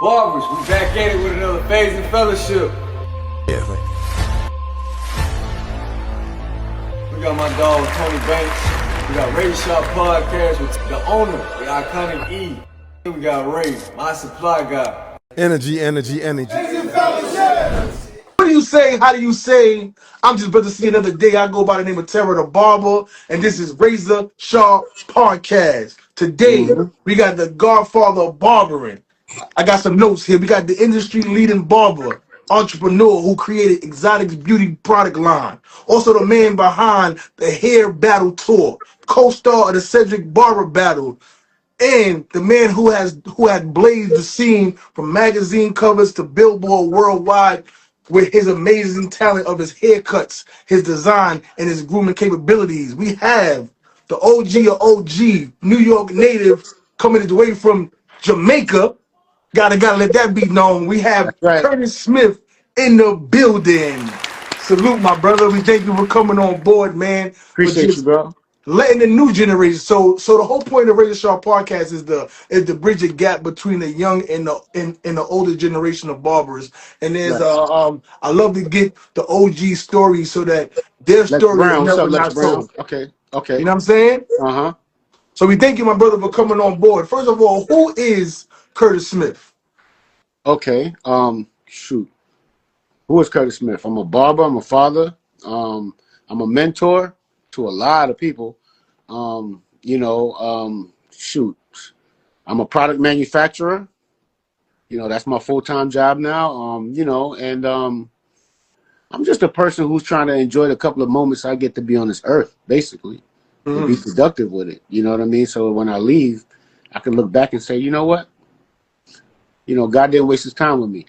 Barbers, we back at it with another Phase and Fellowship. Yeah. We got my dog Tony Banks. We got Razor Sharp Podcast with the owner, the iconic E. We got Ray, my supply guy. Energy. What do you say? How do you say? I'm just about to see another day. I go by the name of Terror the Barber, and this is Razor Sharp Podcast. Today, we got the Godfather of barbering. I got some notes here. We got the industry leading barber, entrepreneur who created Exotics Beauty product line. Also the man behind the Hair Battle Tour, co-star of the Cedric Barber Battle, and the man who had blazed the scene from magazine covers to Billboard worldwide with his amazing talent of his haircuts, his design, and his grooming capabilities. We have the OG of OG, New York native, coming his way from Jamaica. Gotta let that be known. We have Right. Curtis Smith in the building. Salute, my brother. We thank you for coming on board, man. Appreciate you, bro. Letting the new generation. So the whole point of Razor Sharp Podcast is the bridge a gap between the young and the older generation of barbers. And there's Right. I love to get the OG story so that their Lex story Brown. is What's never up, Lex not Brown? told. Okay. You know what I'm saying? Uh-huh. So we thank you, my brother, for coming on board. First of all, who is Curtis Smith? Okay. Shoot. Who is Curtis Smith? I'm a barber. I'm a father. I'm a mentor to a lot of people. Shoot. I'm a product manufacturer. That's my full-time job now. I'm just a person who's trying to enjoy the couple of moments I get to be on this earth, basically, and be productive with it. You know what I mean? So when I leave, I can look back and say, you know what? God didn't waste his time with me.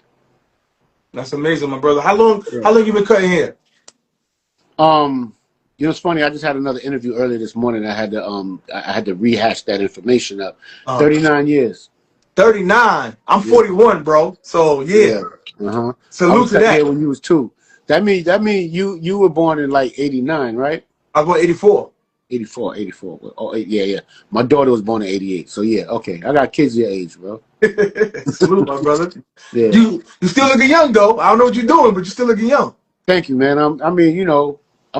That's amazing, my brother. How long you been cutting hair? It's funny. I just had another interview earlier this morning. I had to rehash that information up. 39 years. 39. I'm 41, bro. So yeah. Uh-huh. Salute to that. When you was 2. That mean you were born in like 89, right? I was born 84. 84. Oh, yeah. My daughter was born in 88. So yeah, okay. I got kids your age, bro. Salute, my brother. Yeah. You still looking young though. I don't know what you're doing, but you're still looking young. Thank you, man. I'm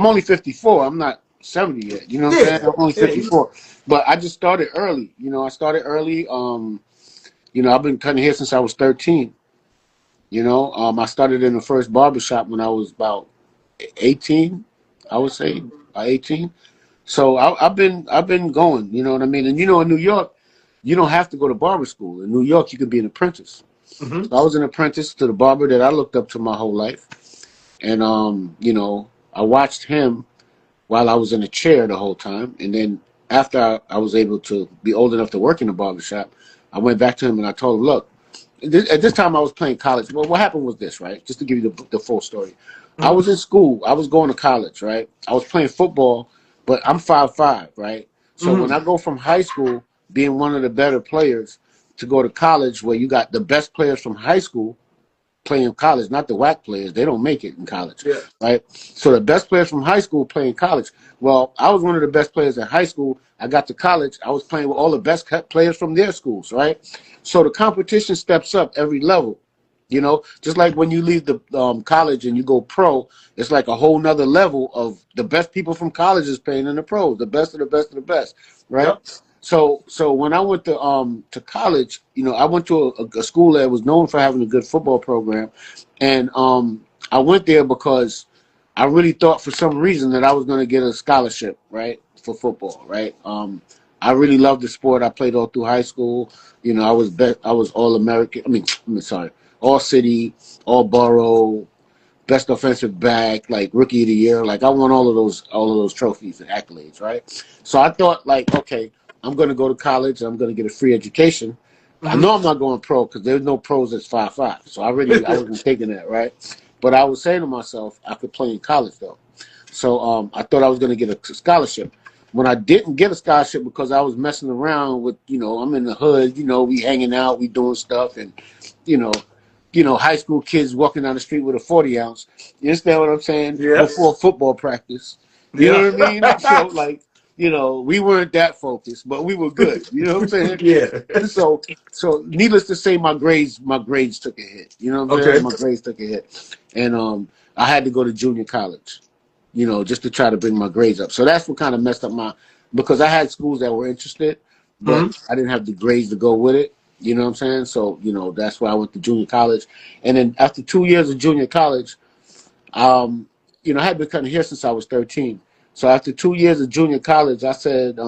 only 54. I'm not 70 yet. You know what I'm saying? I'm only 54. But I just started early. I started early. I've been cutting hair since I was 13. I started in the first barbershop when I was about 18, I would say, 18. So I've been going, you know what I mean? And in New York, you don't have to go to barber school. In New York, you could be an apprentice. So I was an apprentice to the barber that I looked up to my whole life. And, I watched him while I was in a chair the whole time. And then after I was able to be old enough to work in the barbershop, I went back to him and I told him, look, at this time I was playing college. Well, what happened was this, right? Just to give you the full story. I was in school. I was going to college, right? I was playing football, but I'm 5'5", right? So when I go from high school being one of the better players to go to college where you got the best players from high school playing college, not the whack players. They don't make it in college, right? So the best players from high school playing college. Well, I was one of the best players in high school. I got to college. I was playing with all the best players from their schools, right? So the competition steps up every level. Just like when you leave the college and you go pro, it's like a whole nother level of the best people from college is playing in the pros, the best of the best of the best, right? Yep. So when I went to college, I went to a school that was known for having a good football program, and I went there because I really thought for some reason that I was going to get a scholarship, right, for football, right? I really loved the sport. I played all through high school. I was all American. All city, all borough, best offensive back, like rookie of the year. Like I won all of those trophies and accolades, right? So I thought, like, okay, I'm going to go to college. I'm going to get a free education. I know I'm not going pro because there's no pros that's 5'5". So I wasn't taking that, right? But I was saying to myself, I could play in college though. So I thought I was going to get a scholarship. When I didn't get a scholarship because I was messing around with, I'm in the hood, we hanging out, we doing stuff, and high school kids walking down the street with a 40 ounce. You understand what I'm saying? Yeah. Before football practice. You know what I mean? So you know, we weren't that focused, but we were good. You know what I'm saying? Yeah. So needless to say, my grades took a hit. You know what I'm Okay. saying? My grades took a hit, and I had to go to junior college, you know, just to try to bring my grades up. So that's what kind of messed up because I had schools that were interested, but I didn't have the grades to go with it. You know what I'm saying? So, you know, that's why I went to junior college. And then after 2 years of junior college, you know, I had been cutting hair since I was 13. So after 2 years of junior college, I said,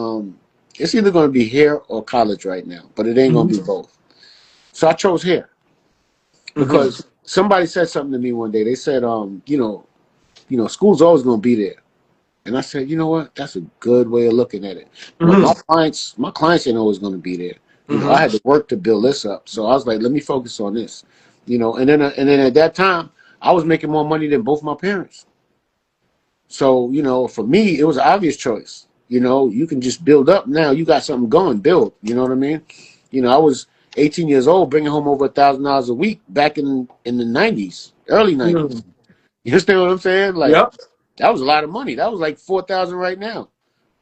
it's either going to be hair or college right now, but it ain't going to be both. So I chose hair because somebody said something to me one day. They said, you know, school's always going to be there. And I said, you know what? That's a good way of looking at it. But my clients ain't always going to be there. You know, I had to work to build this up. So I was like, let me focus on this. You know, and then at that time, I was making more money than both my parents. So, you know, for me, it was an obvious choice. You know, you can just build up now. You got something going, build. You know what I mean? You know, I was 18 years old, bringing home over $1,000 a week back in the 90s, early 90s. You understand what I'm saying? Like, that was a lot of money. That was like 4,000 right now.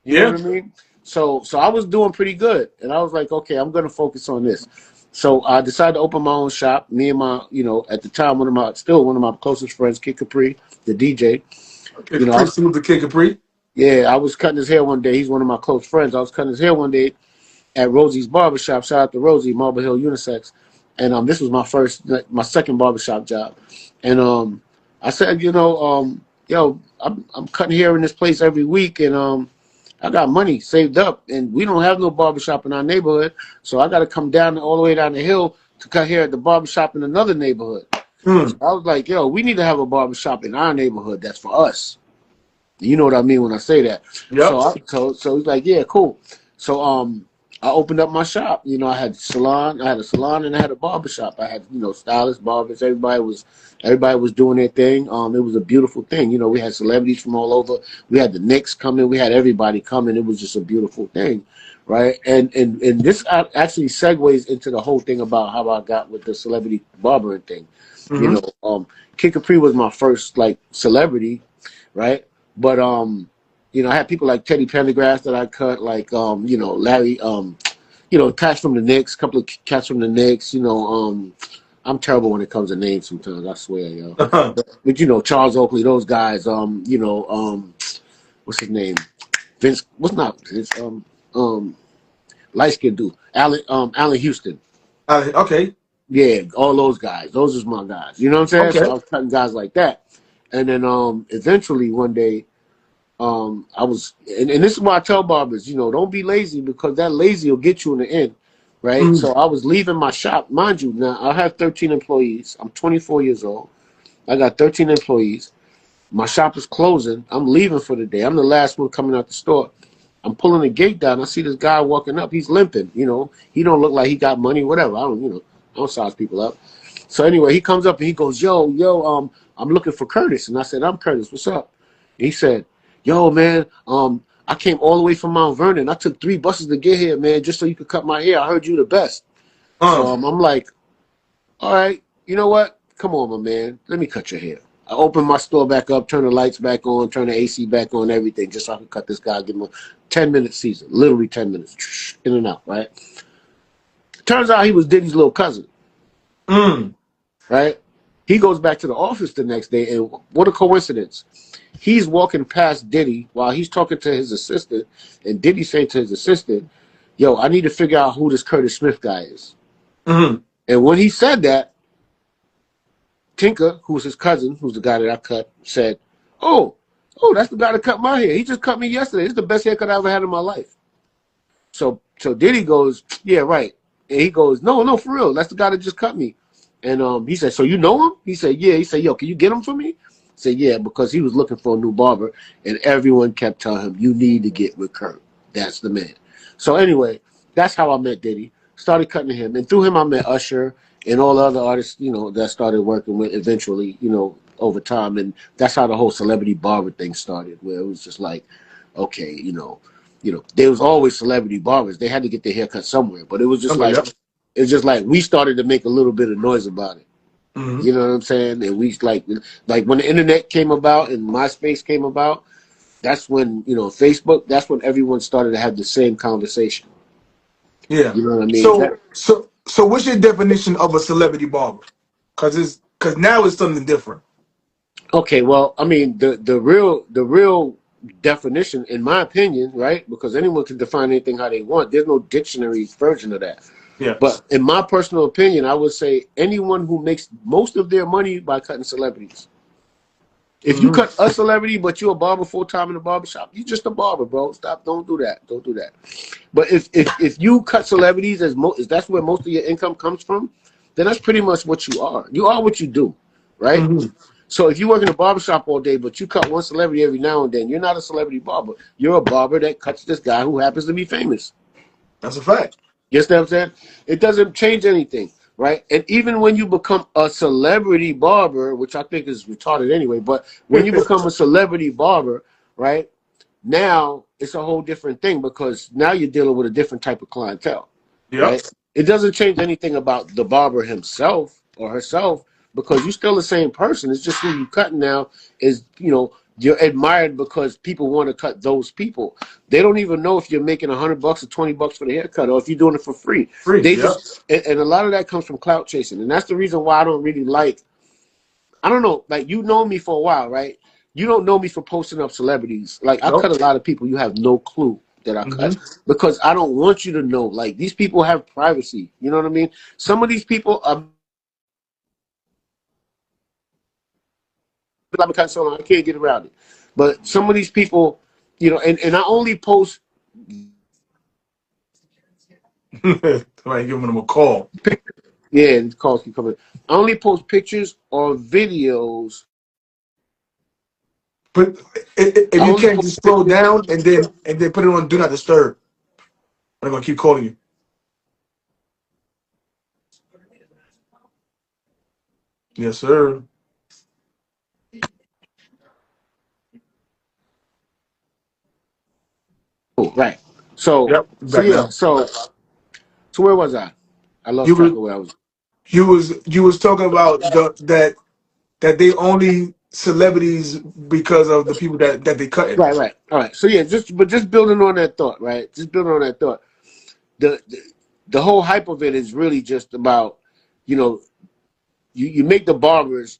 You know what I mean? So I was doing pretty good. And I was like, okay, I'm going to focus on this. So I decided to open my own shop. Me and my, you know, at the time, one of my closest friends, Kid Capri, the DJ. Okay, you know, the Kid Capri. Yeah, I was cutting his hair one day. He's one of my close friends. I was cutting his hair one day at Rosie's Barbershop. Shout out to Rosie, Marble Hill Unisex. And this was my second barbershop job. And I said, you know, yo, I'm cutting hair in this place every week, and I got money saved up, and we don't have no barbershop in our neighborhood, so I got to come down all the way down the hill to cut hair at the barbershop in another neighborhood. So I was like, yo, we need to have a barbershop in our neighborhood that's for us. You know what I mean when I say that. So he's like, yeah, cool. So I opened up my shop. You know, I had a salon, and I had a barbershop. I had, you know, stylists, barbers, everybody was doing their thing. It was a beautiful thing. You know, we had celebrities from all over. We had the Knicks coming, we had everybody coming. It was just a beautiful thing. Right. And this actually segues into the whole thing about how I got with the celebrity barbering thing. You know, Kid Capri was my first like celebrity, right? But you know, I had people like Teddy Pendergrass that I cut, like you know, Larry, you know, cats from the Knicks, a couple of cats from the Knicks. You know, I'm terrible when it comes to names sometimes. I swear, yo. But you know, Charles Oakley, those guys. You know, what's his name? Vince. What's not Vince? Light skinned dude, Allen Houston. Okay. Yeah, all those guys. Those is my guys. You know what I'm saying? Okay. So I was cutting guys like that. And then eventually one day, I was, and this is why I tell barbers, you know, don't be lazy, because that lazy will get you in the end, right? So I was leaving my shop. Mind you, now I have 13 employees. I'm 24 years old. I got 13 employees. My shop is closing. I'm leaving for the day. I'm the last one coming out the store. I'm pulling the gate down. I see this guy walking up. He's limping, you know. He don't look like he got money, whatever. I don't size people up. So anyway, he comes up and he goes, yo, I'm looking for Curtis. And I said, I'm Curtis. What's up? And he said, yo, man, I came all the way from Mount Vernon. I took 3 buses to get here, man, just so you could cut my hair. I heard you the best. So I'm like, all right, you know what? Come on, my man. Let me cut your hair. I opened my store back up, turn the lights back on, turn the AC back on, everything, just so I could cut this guy, give him a 10-minute season, literally 10 minutes, in and out, right? Turns out he was Diddy's little cousin. Right? He goes back to the office the next day, and what a coincidence. He's walking past Diddy while he's talking to his assistant, and Diddy saying to his assistant, yo, I need to figure out who this Curtis Smith guy is. And when he said that, Tinker, who's his cousin, who's the guy that I cut, said, oh, that's the guy that cut my hair. He just cut me yesterday. It's the best haircut I ever had in my life. So Diddy goes, yeah, right. And he goes, no, for real. That's the guy that just cut me. And he said, so you know him? He said, yeah. He said, yo, can you get him for me? I said, yeah, because he was looking for a new barber, and everyone kept telling him, you need to get with Kurt. That's the man. So anyway, that's how I met Diddy. Started cutting him. And through him, I met Usher and all the other artists, you know, that started working with eventually, you know, over time. And that's how the whole celebrity barber thing started, where it was just like, okay, you know, there was always celebrity barbers. They had to get their hair cut somewhere. But it was just it's just like we started to make a little bit of noise about it. You know what I'm saying? And we like when the internet came about and MySpace came about, that's when, you know, Facebook, that's when everyone started to have the same conversation. Yeah. You know what I mean? So what's your definition of a celebrity barber? Because now it's something different. Okay, well, I mean, the real definition, in my opinion, right? Because anyone can define anything how they want. There's no dictionary version of that. Yeah. But in my personal opinion, I would say anyone who makes most of their money by cutting celebrities. If you cut a celebrity, but you're a barber full time in a barber shop, you're just a barber, bro. Stop. Don't do that. Don't do that. But if you cut celebrities as that's where most of your income comes from, then that's pretty much what you are. You are what you do, right? So if you work in a barber shop all day, but you cut one celebrity every now and then, you're not a celebrity barber. You're a barber that cuts this guy who happens to be famous. That's a fact. You understand what I'm saying? It doesn't change anything, right? And even when you become a celebrity barber, which I think is retarded anyway, but when you become a celebrity barber, right, now it's a whole different thing because now you're dealing with a different type of clientele, right? It doesn't change anything about the barber himself or herself because you're still the same person. It's just who you cutting now is, you know, you're admired because people want to cut those people. They don't even know if you're making $100 or $20 for the haircut or if you're doing it for free. They just, and a lot of that comes from clout chasing. And that's the reason why I don't really like, I don't know, like you know me for a while, right? You don't know me for posting up celebrities. Like I cut a lot of people. You have no clue that I cut because I don't want you to know. Like these people have privacy. You know what I mean? Some of these people are, I can't get around it. But some of these people, you know, and I only post. Somebody giving them a call. Yeah, the calls keep coming. I only post pictures or videos. But if you can't just scroll down and then put it on Do Not Disturb, I'm gonna keep calling you. Yes, sir. Oh, right. So, so where was I? I lost track of where I was. You was talking about that they only celebrities because of the people that they cut. Right. All right. So yeah, just building on that thought, right? Just building on that thought. The whole hype of it is really just about, you know, you make the barbers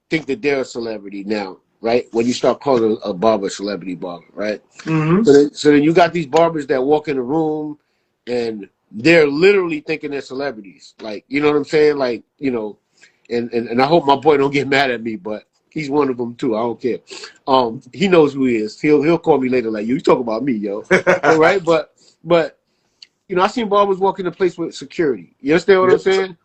think that they're a celebrity now, right? When you start calling a barber a celebrity barber, right? So then you got these barbers that walk in the room and they're literally thinking they're celebrities. Like, you know what I'm saying? Like, you know, and I hope my boy don't get mad at me, but he's one of them too. I don't care. He knows who he is. He'll call me later like, you talk about me, yo. All right? But you know, I seen barbers walk in the place with security. You understand what I'm saying?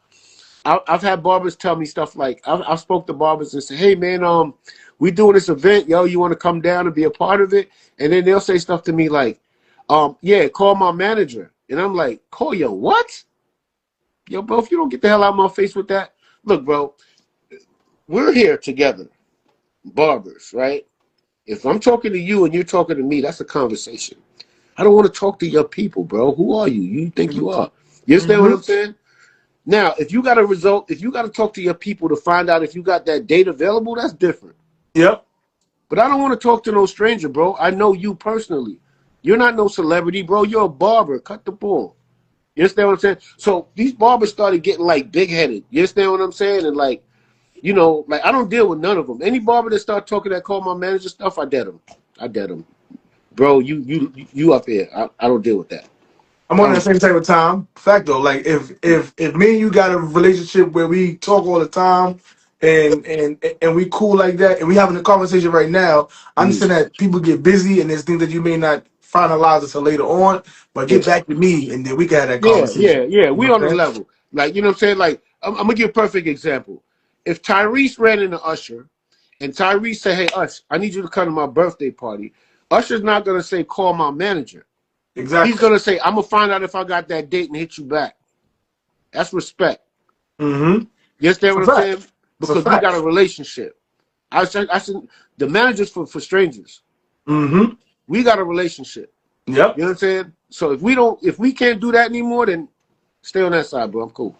I've had barbers tell me stuff like, I've spoke to barbers and say, hey man, we doing this event, yo, you want to come down and be a part of it? And then they'll say stuff to me like, yeah, call my manager. And I'm like, call your what? Yo, bro, if you don't get the hell out of my face with that. Look, bro, we're here together, barbers, right? If I'm talking to you and you're talking to me, that's a conversation. I don't want to talk to your people, bro. Who are you? You think you are? You understand what I'm saying? Now, if you got a result, if you got to talk to your people to find out if you got that date available, that's different. Yep. But I don't want to talk to no stranger, bro. I know you personally. You're not no celebrity, bro. You're a barber. Cut the ball. You understand what I'm saying? So these barbers started getting like big-headed. You understand what I'm saying? And like, you know, like I don't deal with none of them. Any barber that start talking that call my manager stuff, I dead them. Bro, you up here. I don't deal with that. I'm on that same type of time. Fact though, like if me and you got a relationship where we talk all the time and we cool like that and we having a conversation right now, I understand that people get busy and there's things that you may not finalize until later on, but get back to me and then we can have that conversation. Yeah. We on the level. Like, you know what I'm saying? Like, I'm gonna give a perfect example. If Tyrese ran into Usher and Tyrese said, hey Ush, I need you to come to my birthday party, Usher's not gonna say call my manager. Exactly. He's gonna say, I'm gonna find out if I got that date and hit you back. That's respect. You understand what I'm saying? Because we got a relationship. I said the manager's for strangers. We got a relationship. Yep. You know what I'm saying? So if we can't do that anymore, then stay on that side, bro. I'm cool.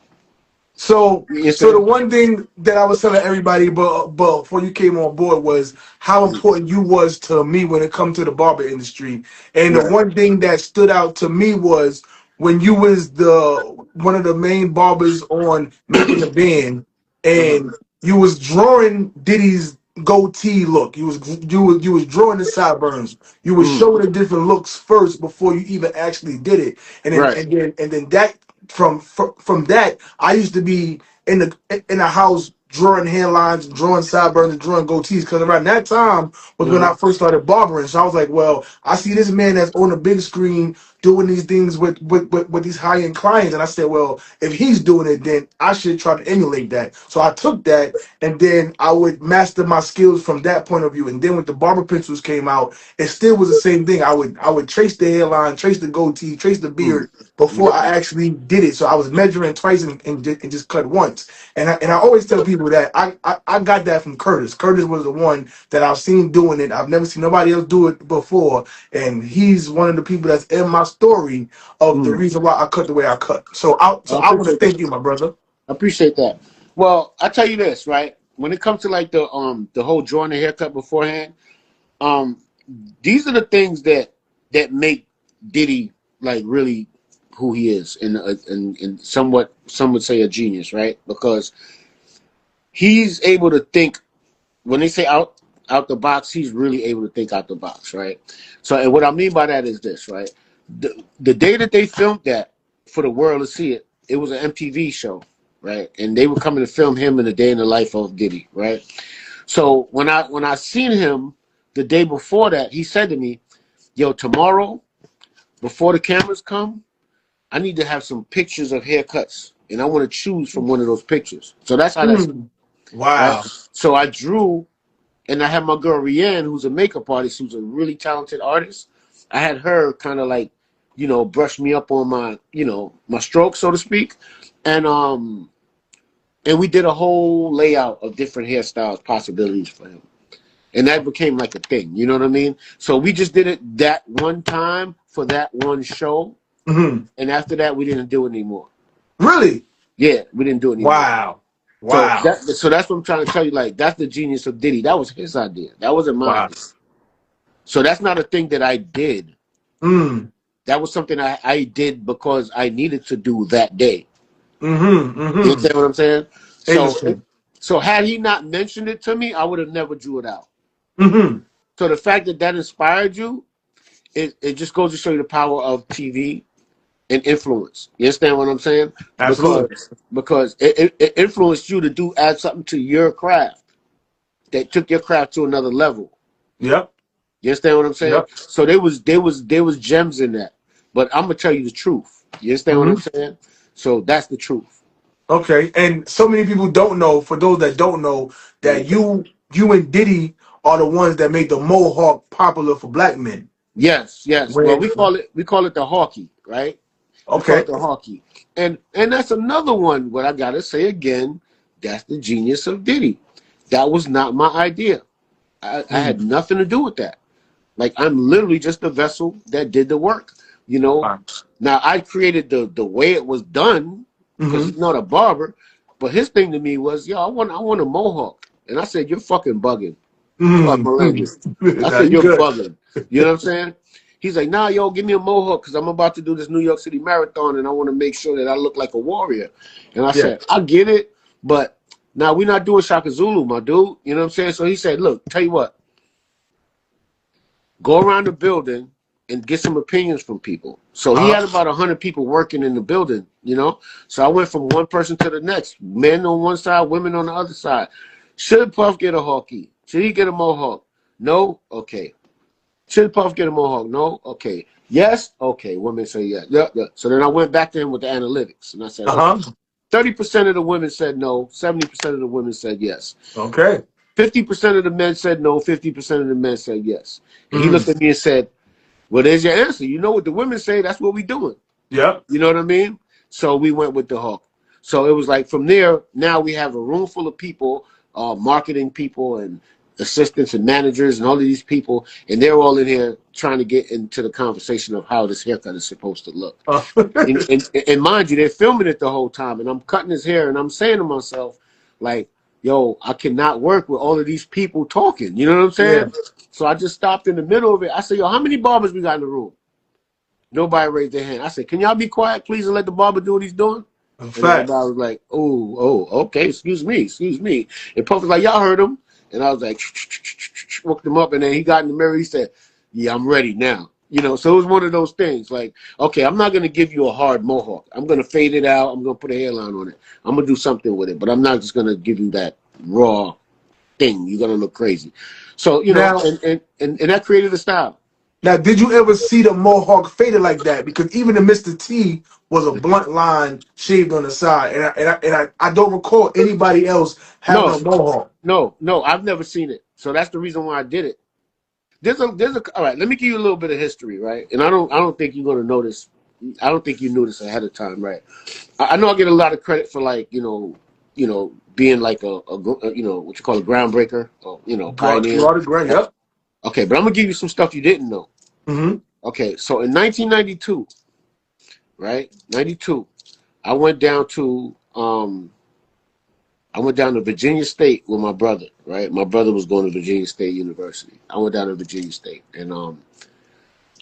So, Yes, so the sir. one thing that I was telling everybody, but before you came on board, was how important you was to me when it come to the barber industry. And the Right. one thing that stood out to me was when you was the one of the main barbers on Making the Band, Uh-huh. and you was drawing Diddy's goatee look. You was drawing the sideburns. You was Mm. showing the different looks first before you even actually did it. And then Right. and then that from that, I used to be in the house drawing hairlines, drawing sideburns, and drawing goatees. Because around that time was when Uh-huh. I first started barbering. So I was like, well, I see this man that's on the big screen doing these things with these high end clients, and I said, well, if he's doing it, then I should try to emulate that. So I took that, and then I would master my skills from that point of view. And then when the barber pencils came out, it still was the same thing. I would trace the hairline, trace the goatee, trace the Mm. beard before Yeah. I actually did it. So I was measuring twice and just cut once. And I always tell people that I got that from Curtis. Curtis was the one that I've seen doing it. I've never seen nobody else do it before. And he's one of the people that's in my story of the Mm. reason why I cut the way I cut. So I I so I want to appreciate that. thank you, my brother. I appreciate that. Well, I tell you this, right? When it comes to like the whole drawing the haircut beforehand, um, these are the things that make Diddy like really who he is, and somewhat some would say a genius, right? Because he's able to think when they say out the box, he's really able to think out the box, right? So, and what I mean by that is this, right? The day that they filmed that for the world to see it, it was an MTV show, right? And they were coming to film him in the day in the life of Diddy, right? So when I seen him the day before that, he said to me, "Yo, tomorrow before the cameras come, I need to have some pictures of haircuts, and I want to choose from one of those pictures." So that's how that's Mm. right. Wow. So I drew. And I had my girl Rianne, who's a makeup artist, who's a really talented artist. I had her kind of like, brush me up on my, my stroke, so to speak. And we did a whole layout of different hairstyles, possibilities for him. And that became like a thing, you know what I mean? So we just did it that one time for that one show. Hmm. And after that, we didn't do it anymore. Really? Yeah, we didn't do it anymore. Wow. So Wow. that's what I'm trying to tell you. Like, that's the genius of Diddy. That was his idea. That wasn't my Wow. idea. So that's not a thing that I did. Mm. That was something I did because I needed to do that day. Mm-hmm. You Mm-hmm. understand what I'm saying? Interesting. So had he not mentioned it to me, I would have never drew it out. Mm-hmm. So the fact that inspired you, it just goes to show you the power of TV and influence. You understand what I'm saying? Absolutely. Because it influenced you to add something to your craft that took your craft to another level. Yep. You understand what I'm saying? Yep. So there was gems in that. But I'm gonna tell you the truth. You understand what I'm saying? So that's the truth. Okay, and so many people don't know. For those that don't know, that you and Diddy are the ones that made the mohawk popular for black men. Yes, yes. Well, When we call it the Hawkeye, right? We call okay, it the Hawkeye. And that's another one. What I gotta say again, that's the genius of Diddy. That was not my idea. I had nothing to do with that. Like, I'm literally just a vessel that did the work. You know. Now I created the way it was done because he's not a barber, but his thing to me was, yo, I want a mohawk, and I said, you're fucking bugging. I Nah, said, you you're good. bugging. You know what I'm saying? He's like, nah, yo, give me a mohawk because I'm about to do this New York City Marathon and I want to make sure that I look like a warrior. And I said, I get it, but now we're not doing Shaka Zulu, my dude. You know what I'm saying? So he said, look, tell you what, go around the building and get some opinions from people. So he had about 100 people working in the building, you know? So I went from one person to the next, men on one side, women on the other side. Should Puff get a hawkie? Should he get a mohawk? No? Okay. Should Puff get a mohawk? No? Okay. Yes? Okay. Women say yes. Yeah, yeah. So then I went back to him with the analytics, and I said, 30% of the women said no, 70% of the women said yes. Okay. 50% of the men said no, 50% of the men said yes. And he looked at me and said, well, there's your answer. You know what the women say, that's what we're doing. Yep. You know what I mean? So we went with the hawk. So it was like from there, now we have a room full of people, marketing people and assistants and managers and all of these people, and they're all in here trying to get into the conversation of how this haircut is supposed to look. And mind you, they're filming it the whole time, and I'm cutting his hair, and I'm saying to myself, like, yo, I cannot work with all of these people talking. You know what I'm saying? Yeah. So I just stopped in the middle of it. I said, yo, how many barbers we got in the room? Nobody raised their hand. I said, can y'all be quiet, please, and let the barber do what he's doing? And everybody was like, oh, okay, excuse me. And Puff was like, y'all heard him. And I was like, woke him up, and then he got in the mirror. He said, yeah, I'm ready now. You know, so it was one of those things like, okay, I'm not going to give you a hard mohawk. I'm going to fade it out. I'm going to put a hairline on it. I'm going to do something with it, but I'm not just going to give you that raw thing. You're going to look crazy. So, you know, and that created a style. Now, did you ever see the mohawk faded like that? Because even the Mr. T was a blunt line shaved on the side, and I don't recall anybody else having a mohawk. No, I've never seen it. So that's the reason why I did it. There's a all right, let me give you a little bit of history, right? And I don't think you're gonna notice. I don't think you knew this ahead of time, right? I know I get a lot of credit for, like, you know, being like a you know, what you call a groundbreaker, or, you know, pioneer. Yep. Okay, but I'm gonna give you some stuff you didn't know. Mm-hmm. Okay, so in 1992, right? 92, I went down to Virginia State with my brother, right? My brother was going to Virginia State University. I went down to Virginia State, and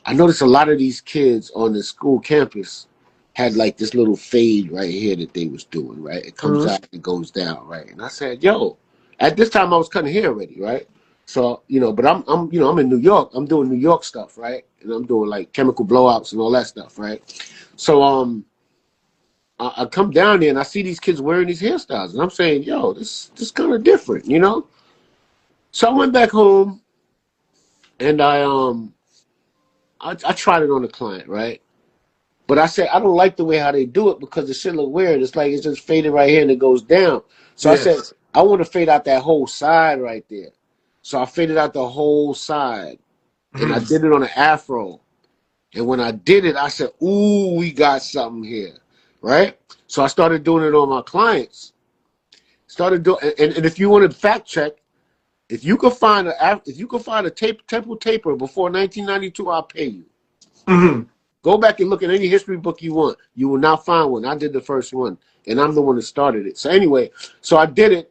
I noticed a lot of these kids on the school campus had like this little fade right here that they was doing, right? It comes out, it goes down, right? And I said, yo, at this time I was cutting hair already, right? So, you know, but I'm in New York. I'm doing New York stuff, right? And I'm doing like chemical blowouts and all that stuff, right? So I come down there and I see these kids wearing these hairstyles, and I'm saying, yo, this kind of different, you know? So I went back home and I tried it on a client, right? But I said, I don't like the way how they do it because the shit look weird. It's like it's just faded right here and it goes down. So I said, I want to fade out that whole side right there. So I faded out the whole side, and I did it on an afro. And when I did it, I said, ooh, we got something here, right? So I started doing it on my clients. And if you want to fact check, if you could find a temple taper before 1992, I'll pay you. Mm-hmm. Go back and look at any history book you want. You will not find one. I did the first one, and I'm the one that started it. So anyway, so I did it,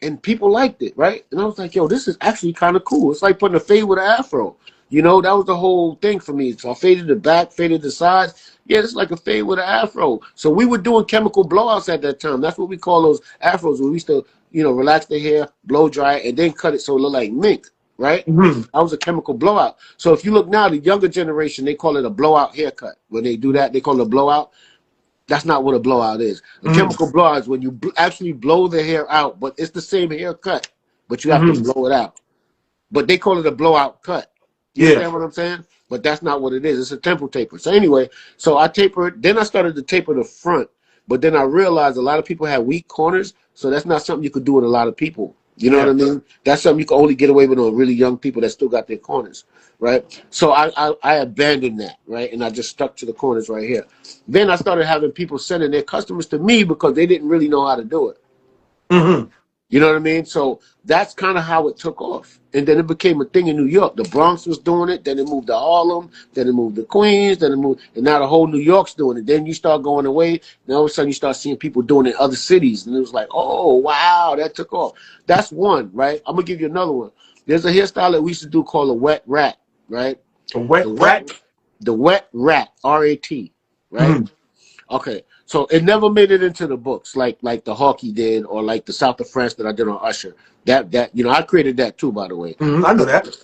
and people liked it, right? And I was like, yo, this is actually kind of cool. It's like putting a fade with an afro. You know, that was the whole thing for me. So I faded the back, faded the sides. Yeah, it's like a fade with an afro. So we were doing chemical blowouts at that time. That's what we call those afros. We used to, you know, relax the hair, blow dry it, and then cut it so it looked like mink, right? Mm-hmm. That was a chemical blowout. So if you look now, the younger generation, they call it a blowout haircut. When they do that, they call it a blowout. That's not what a blowout is. A chemical blowout is when you actually blow the hair out, but it's the same haircut, but you have to blow it out. But they call it a blowout cut. You understand what I'm saying? But that's not what it is. It's a temple taper. So anyway, so I tapered. Then I started to taper the front, but then I realized a lot of people have weak corners, so that's not something you could do with a lot of people. You know what I mean? That's something you can only get away with on really young people that still got their corners, right? So I abandoned that, right? And I just stuck to the corners right here. Then I started having people sending their customers to me because they didn't really know how to do it. Mm-hmm. You know what I mean? So that's kind of how it took off. And then it became a thing in New York. The Bronx was doing it. Then it moved to Harlem. Then it moved to Queens. Then it moved, and now the whole New York's doing it. Then you start going away. And all of a sudden you start seeing people doing it in other cities. And it was like, oh, wow, that took off. That's one, right? I'm going to give you another one. There's a hairstyle that we used to do called a wet rat, right? A wet rat? The wet rat, R-A-T, right? Mm-hmm. Okay, so it never made it into the books like the Hawkeye did, or like the South of France that I did on Usher. That you know, I created that too, by the way. I know that.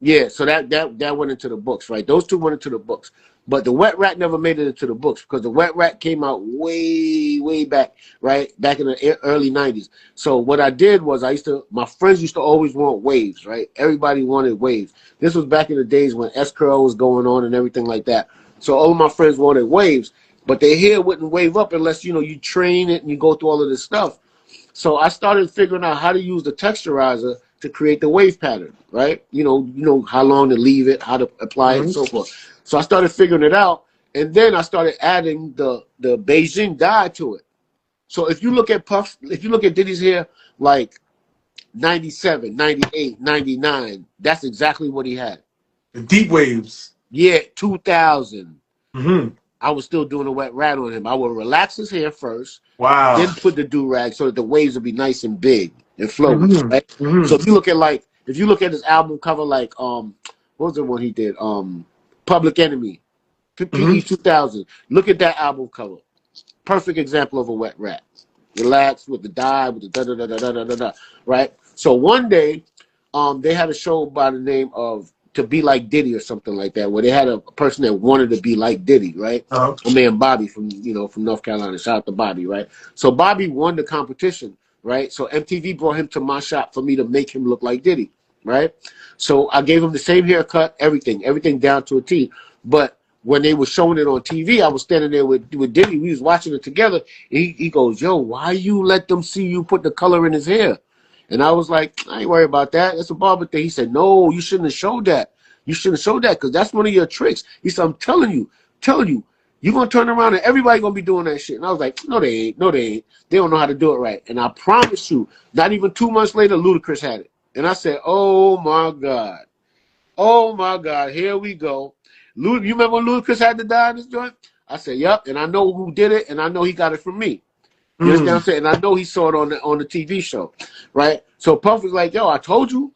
Yeah, so that went into the books, right? Those two went into the books, but the wet rat never made it into the books because the wet rat came out way back, right? Back in the early '90s. So what I did was my friends used to always want waves, right? Everybody wanted waves. This was back in the days when S-curl was going on and everything like that. So all of my friends wanted waves, but their hair wouldn't wave up unless, you know, you train it and you go through all of this stuff. So I started figuring out how to use the texturizer to create the wave pattern, right? You know how long to leave it, how to apply it, and so forth. So I started figuring it out, and then I started adding the Beijing dye to it. So if you look at Diddy's hair, like 97, 98, 99. That's exactly what he had. The deep waves. Yeah, 2000. Mm-hmm. I was still doing a wet rat on him. I would relax his hair first, Wow. then put the do-rag so that the waves would be nice and big and flowy, Mm-hmm. right? So Mm-hmm. if you look at his album cover, like what was the one he did? Public Enemy, PE Mm-hmm. 2000. Look at that album cover. Perfect example of a wet rat. Relax with the dye, with the da da da da da da da, right? So one day, they had a show by the name of To Be Like Diddy or something like that, where they had a person that wanted to be like Diddy, right? Uh-huh. My man Bobby from North Carolina. Shout out to Bobby, right? So Bobby won the competition, right? So MTV brought him to my shop for me to make him look like Diddy, right? So I gave him the same haircut, everything down to a T. But when they were showing it on TV, I was standing there with Diddy. We was watching it together. He goes, "Yo, why you let them see you put the color in his hair?" And I was like, "I ain't worried about that. That's a barber thing." He said, "No, you shouldn't have showed that. You shouldn't have showed that because that's one of your tricks." He said, "I'm telling you, you're going to turn around and everybody going to be doing that shit." And I was like, "No, they ain't. No, they ain't. They don't know how to do it right." And I promise you, not even 2 months later, Ludacris had it. And I said, "Oh, my God. Oh, my God. Here we go." You remember when Ludacris had to die in this joint? I said, "Yep." And I know who did it, and I know he got it from me. You understand what I'm saying? And I know he saw it on the TV show, right? So Puff was like, "Yo, I told you.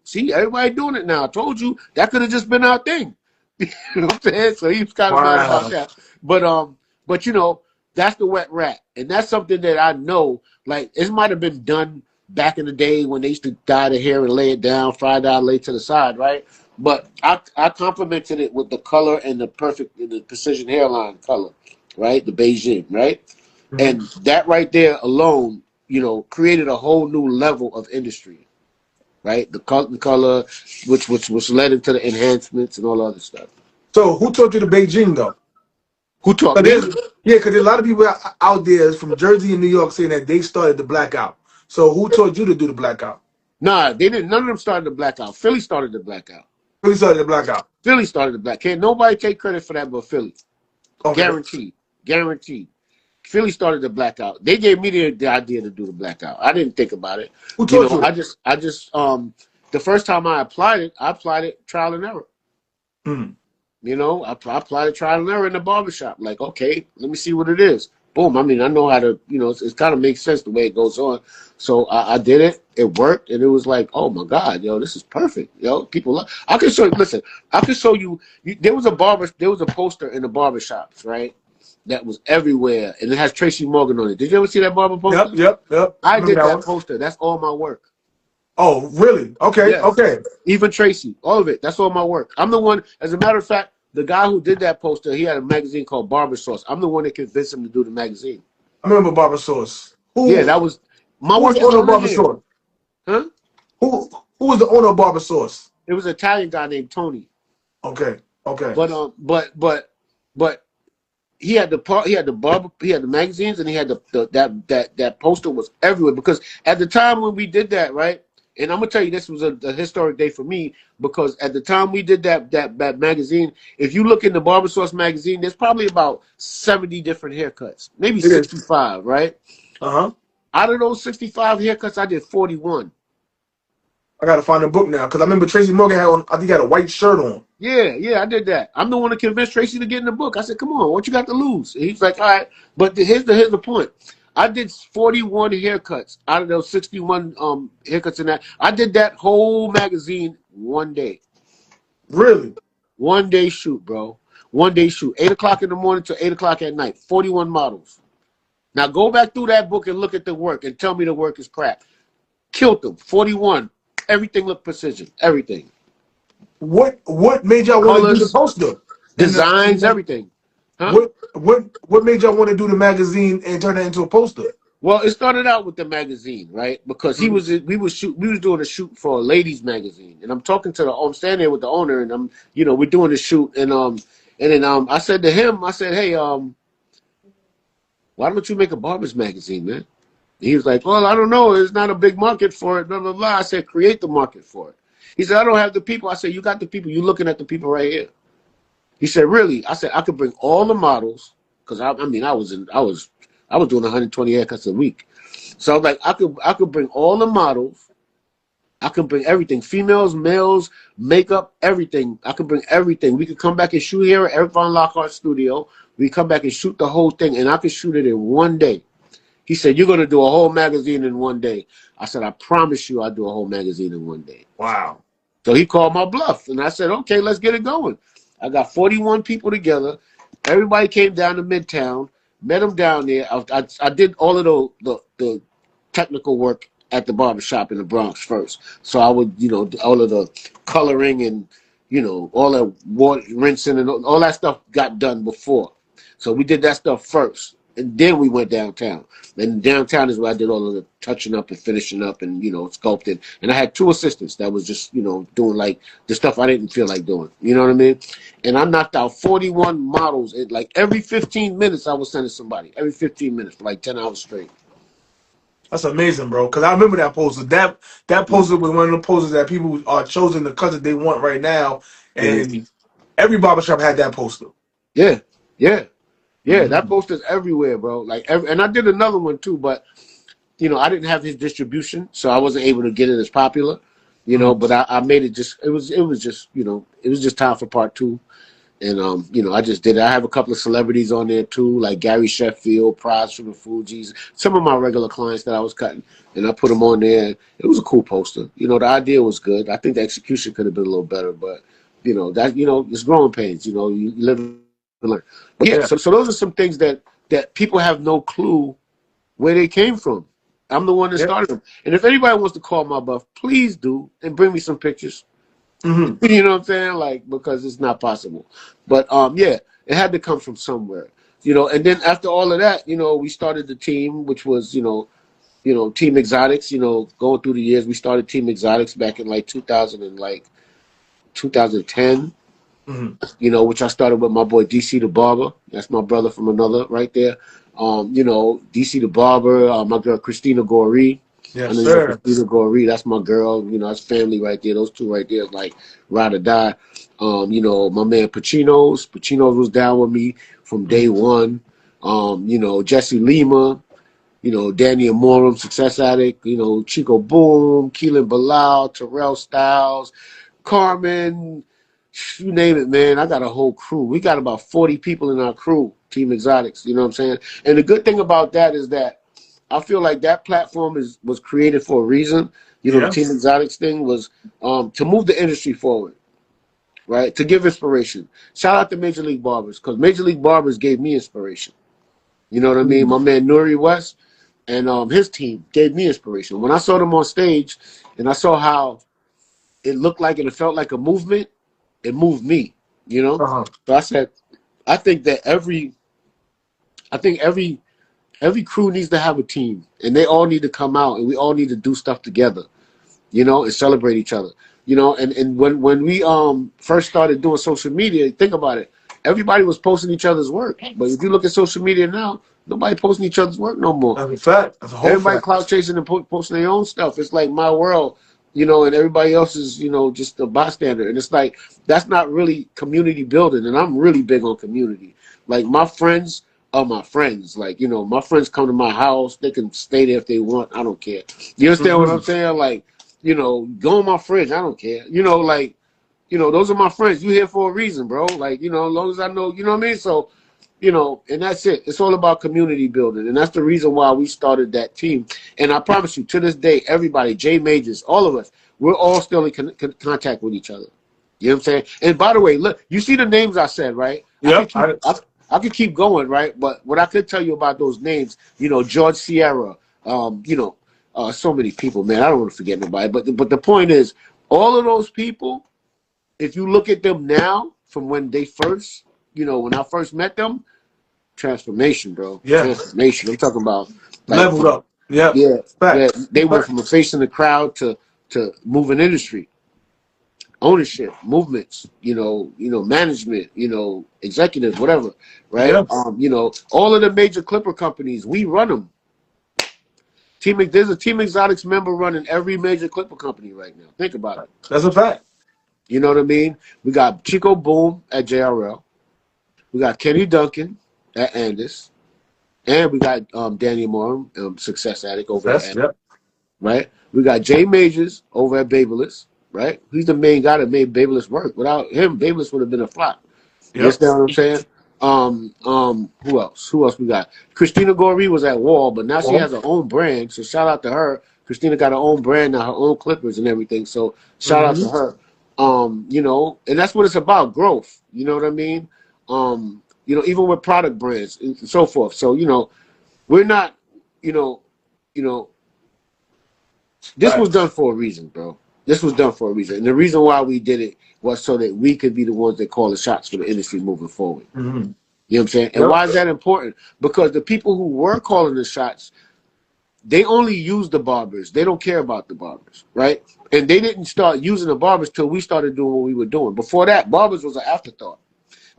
See, everybody doing it now. I told you. That could have just been our thing." You know what I'm saying? So he was kind of mad about Wow. that. But that's the wet rat. And that's something that I know, like, it might have been done back in the day when they used to dye the hair and lay it down, fry dye, lay to the side, right? But I complimented it with the color and the precision hairline color, right? The Beijing, right? And that right there alone, created a whole new level of industry, right? The color, which led into the enhancements and all the other stuff. So who taught you the Beijing though? Who taught 'Cause me? because there's a lot of people out there from Jersey and New York saying that they started the blackout. So who taught you to do the blackout? Nah, they didn't. None of them started the blackout. Philly started the blackout. Who started the blackout? Philly started the blackout. Can't nobody take credit for that but Philly. Okay. Guaranteed. Philly started the blackout. They gave me the idea to do the blackout. I didn't think about it. Who taught you? I just the first time I applied it trial and error. Mm. I applied it trial and error in the barbershop. Like, okay, let me see what it is. Boom. I mean, I know how to, it kind of makes sense the way it goes on. So I did it. It worked. And it was like, oh my God, this is perfect. People love. I can show you, listen, I can show you, there was a poster in the barbershops, right? That was everywhere. And it has Tracy Morgan on it. Did you ever see that barber poster? Yep. I did that one. poster. That's all my work. Oh, really? Okay, Yes. okay. Even Tracy, all of it. That's all my work. I'm the one, as a matter of fact, the guy who did that poster, he had a magazine called Barber Source. I'm the one that convinced him to do the magazine. I remember Barber Source. Yeah, that was my who work. Was the owner of Barber Source? Huh? Who was the owner of Barber Source? It was an Italian guy named Tony. Okay. But he had the magazines, and he had that poster was everywhere, because at the time when we did that, right? And I'm gonna tell you, this was a historic day for me, because at the time we did that magazine, if you look in the Barber Source magazine, there's probably about 70 different haircuts, maybe 65, right? Uh-huh. Out of those 65 haircuts, I did 41. I gotta find the book now, because I remember Tracy Morgan had on, I think he had a white shirt on. Yeah, I did that. I'm the one that convinced Tracy to get in the book. I said, "Come on, what you got to lose?" And he's like, "All right." But here's the point. I did 41 haircuts out of those 61 haircuts in that. I did that whole magazine one day. Really? 1 day shoot, bro. 1 day shoot. 8 o'clock in the morning to 8 o'clock at night. 41 models. Now go back through that book and look at the work and tell me the work is crap. Killed them. 41. Everything looked precision. Everything. What made y'all want to do the poster? Designs, everything. Huh? What made y'all want to do the magazine and turn it into a poster? Well, it started out with the magazine, right? Because we was doing a shoot for a ladies magazine, and I'm talking to I'm standing there with the owner, and we're doing the shoot, and then I said to him, I said, "Hey, why don't you make a barber's magazine, man?" He was like, "Well, I don't know. There's not a big market for it, blah, blah, blah." I said, "Create the market for it." He said, "I don't have the people." I said, "You got the people. You're looking at the people right here." He said, "Really?" I said, "I could bring all the models, because I was doing 120 haircuts a week. So I was like, I could bring all the models, I can bring everything. Females, males, makeup, everything. I can bring everything. We could come back and shoot here at Eric Von Lockhart Studio. We come back and shoot the whole thing, and I could shoot it in one day. He said, you're going to do a whole magazine in one day. I said, I promise you I'll do a whole magazine in one day. Wow. So he called my bluff, and I said, okay, let's get it going. I got 41 people together. Everybody came down to Midtown, met them down there. I did all of the technical work at the barbershop in the Bronx first. So I would, you know, all of the coloring and, you know, all the water rinsing and all that stuff got done before. So we did that stuff first. And then we went downtown. And downtown is where I did all of the touching up and finishing up and, you know, sculpting. And I had 2 assistants that was just, you know, doing like the stuff I didn't feel like doing. You know what I mean? And I knocked out 41 models. And like every 15 minutes, I was sending somebody. Every 15 minutes for like 10 hours straight. That's amazing, bro. Because I remember that poster. That poster was one of the posters that people are choosing the cut that they want right now. And every barbershop had that poster. Yeah, yeah. Yeah, that poster's everywhere, bro. Like, and I did another one too, but you know, I didn't have his distribution, so I wasn't able to get it as popular. You know, but I made it just. It was just, you know, it was just time for part 2, and you know, I just did it. I have a couple of celebrities on there too, like Gary Sheffield, Prize from the Fugees, some of my regular clients that I was cutting, and I put them on there. It was a cool poster. You know, the idea was good. I think the execution could have been a little better, but you know, that, you know, it's growing pains. You know, you live and learn. But yeah, so those are some things that people have no clue where they came from. I'm the one that started them. And if anybody wants to call my bluff, please do, and bring me some pictures. You know what I'm saying? Like, because it's not possible. But yeah, it had to come from somewhere. You know, and then after all of that, you know, we started the team, which was, you know, Team Exotics. You know, going through the years, we started Team Exotics back in like 2010. You know, which I started with my boy DC the Barber. That's my brother from another right there. You know, DC the Barber, my girl Christina Goree. Yes, sir. Christina Goree, that's my girl. You know, that's family right there. Those 2 right there, like ride or die. You know, my man Pacino's was down with me from day one. You know, Jesse Lima. You know, Danny Amorum, Success Addict. You know, Chico Boom, Keelan Bilal, Terrell Styles, Carmen. You name it, man. I got a whole crew. We got about 40 people in our crew, Team Exotics. You know what I'm saying? And the good thing about that is that I feel like that platform was created for a reason. You know, the Team Exotics thing was to move the industry forward, right? To give inspiration. Shout out to Major League Barbers, because Major League Barbers gave me inspiration. You know what I mean? My man Nuri West and his team gave me inspiration. When I saw them on stage and I saw how it looked like and it felt like a movement, it moved me, you know. So I said, I think every crew needs to have a team, and they all need to come out, and we all need to do stuff together, you know, and celebrate each other, you know. And when we first started doing social media, think about it. Everybody was posting each other's work, but if you look at social media now, nobody posting each other's work no more. That's a fact. That's a whole Everybody fact. clout chasing and posting their own stuff. It's like my world. You know, and everybody else is, you know, just a bystander. And it's like, that's not really community building. And I'm really big on community. Like, my friends are my friends. Like, you know, my friends come to my house. They can stay there if they want. I don't care. You understand what I'm saying? Like, you know, go in my fridge. I don't care. You know, like, you know, those are my friends. You here for a reason, bro. Like, you know, as long as I know, you know what I mean? So, you know, and that's it. It's all about community building. And that's the reason why we started that team. And I promise you, to this day, everybody, Jay Majors, all of us, we're all still in contact with each other. You know what I'm saying? And by the way, look, you see the names I said, right? Yeah. I could keep going, right? But what I could tell you about those names, you know, George Sierra, you know, so many people, man. I don't want to forget nobody. But the point is, all of those people, if you look at them now from when they first, you know, when I first met them, transformation, bro. Yeah. Transformation. I'm talking about like, leveled up. Yeah. Yeah. They went from a face in the crowd to moving industry, ownership, movements, you know, management, you know, executives, whatever, right? Yeah. You know, all of the major Clipper companies, we run them. There's a Team Exotics member running every major Clipper company right now. Think about it. That's a fact. You know what I mean? We got Chico Boom at JRL. We got Kenny Duncan at Andis. And we got Danny Moore, Success Addict over at Andis. Yep. right? We got Jay Majors over at Babyliss, right? He's the main guy that made Babyliss work. Without him, Babyliss would have been a flop. You Yep. understand what I'm saying? Who else? Who else we got? Christina Goree was at Wall, but now she Well, has her own brand. So shout out to her. Christina got her own brand now, her own clippers and everything. So shout out to her. You know, and that's what it's about, growth. You know what I mean? You know, even with product brands and so forth. So, you know, we're not, you know, this was done for a reason, bro. This was done for a reason. And the reason why we did it was so that we could be the ones that call the shots for the industry moving forward. You know what I'm saying? And Yep. why is that important? Because the people who were calling the shots, they only use the barbers. They don't care about the barbers, right? And they didn't start using the barbers till we started doing what we were doing. Before that, barbers was an afterthought.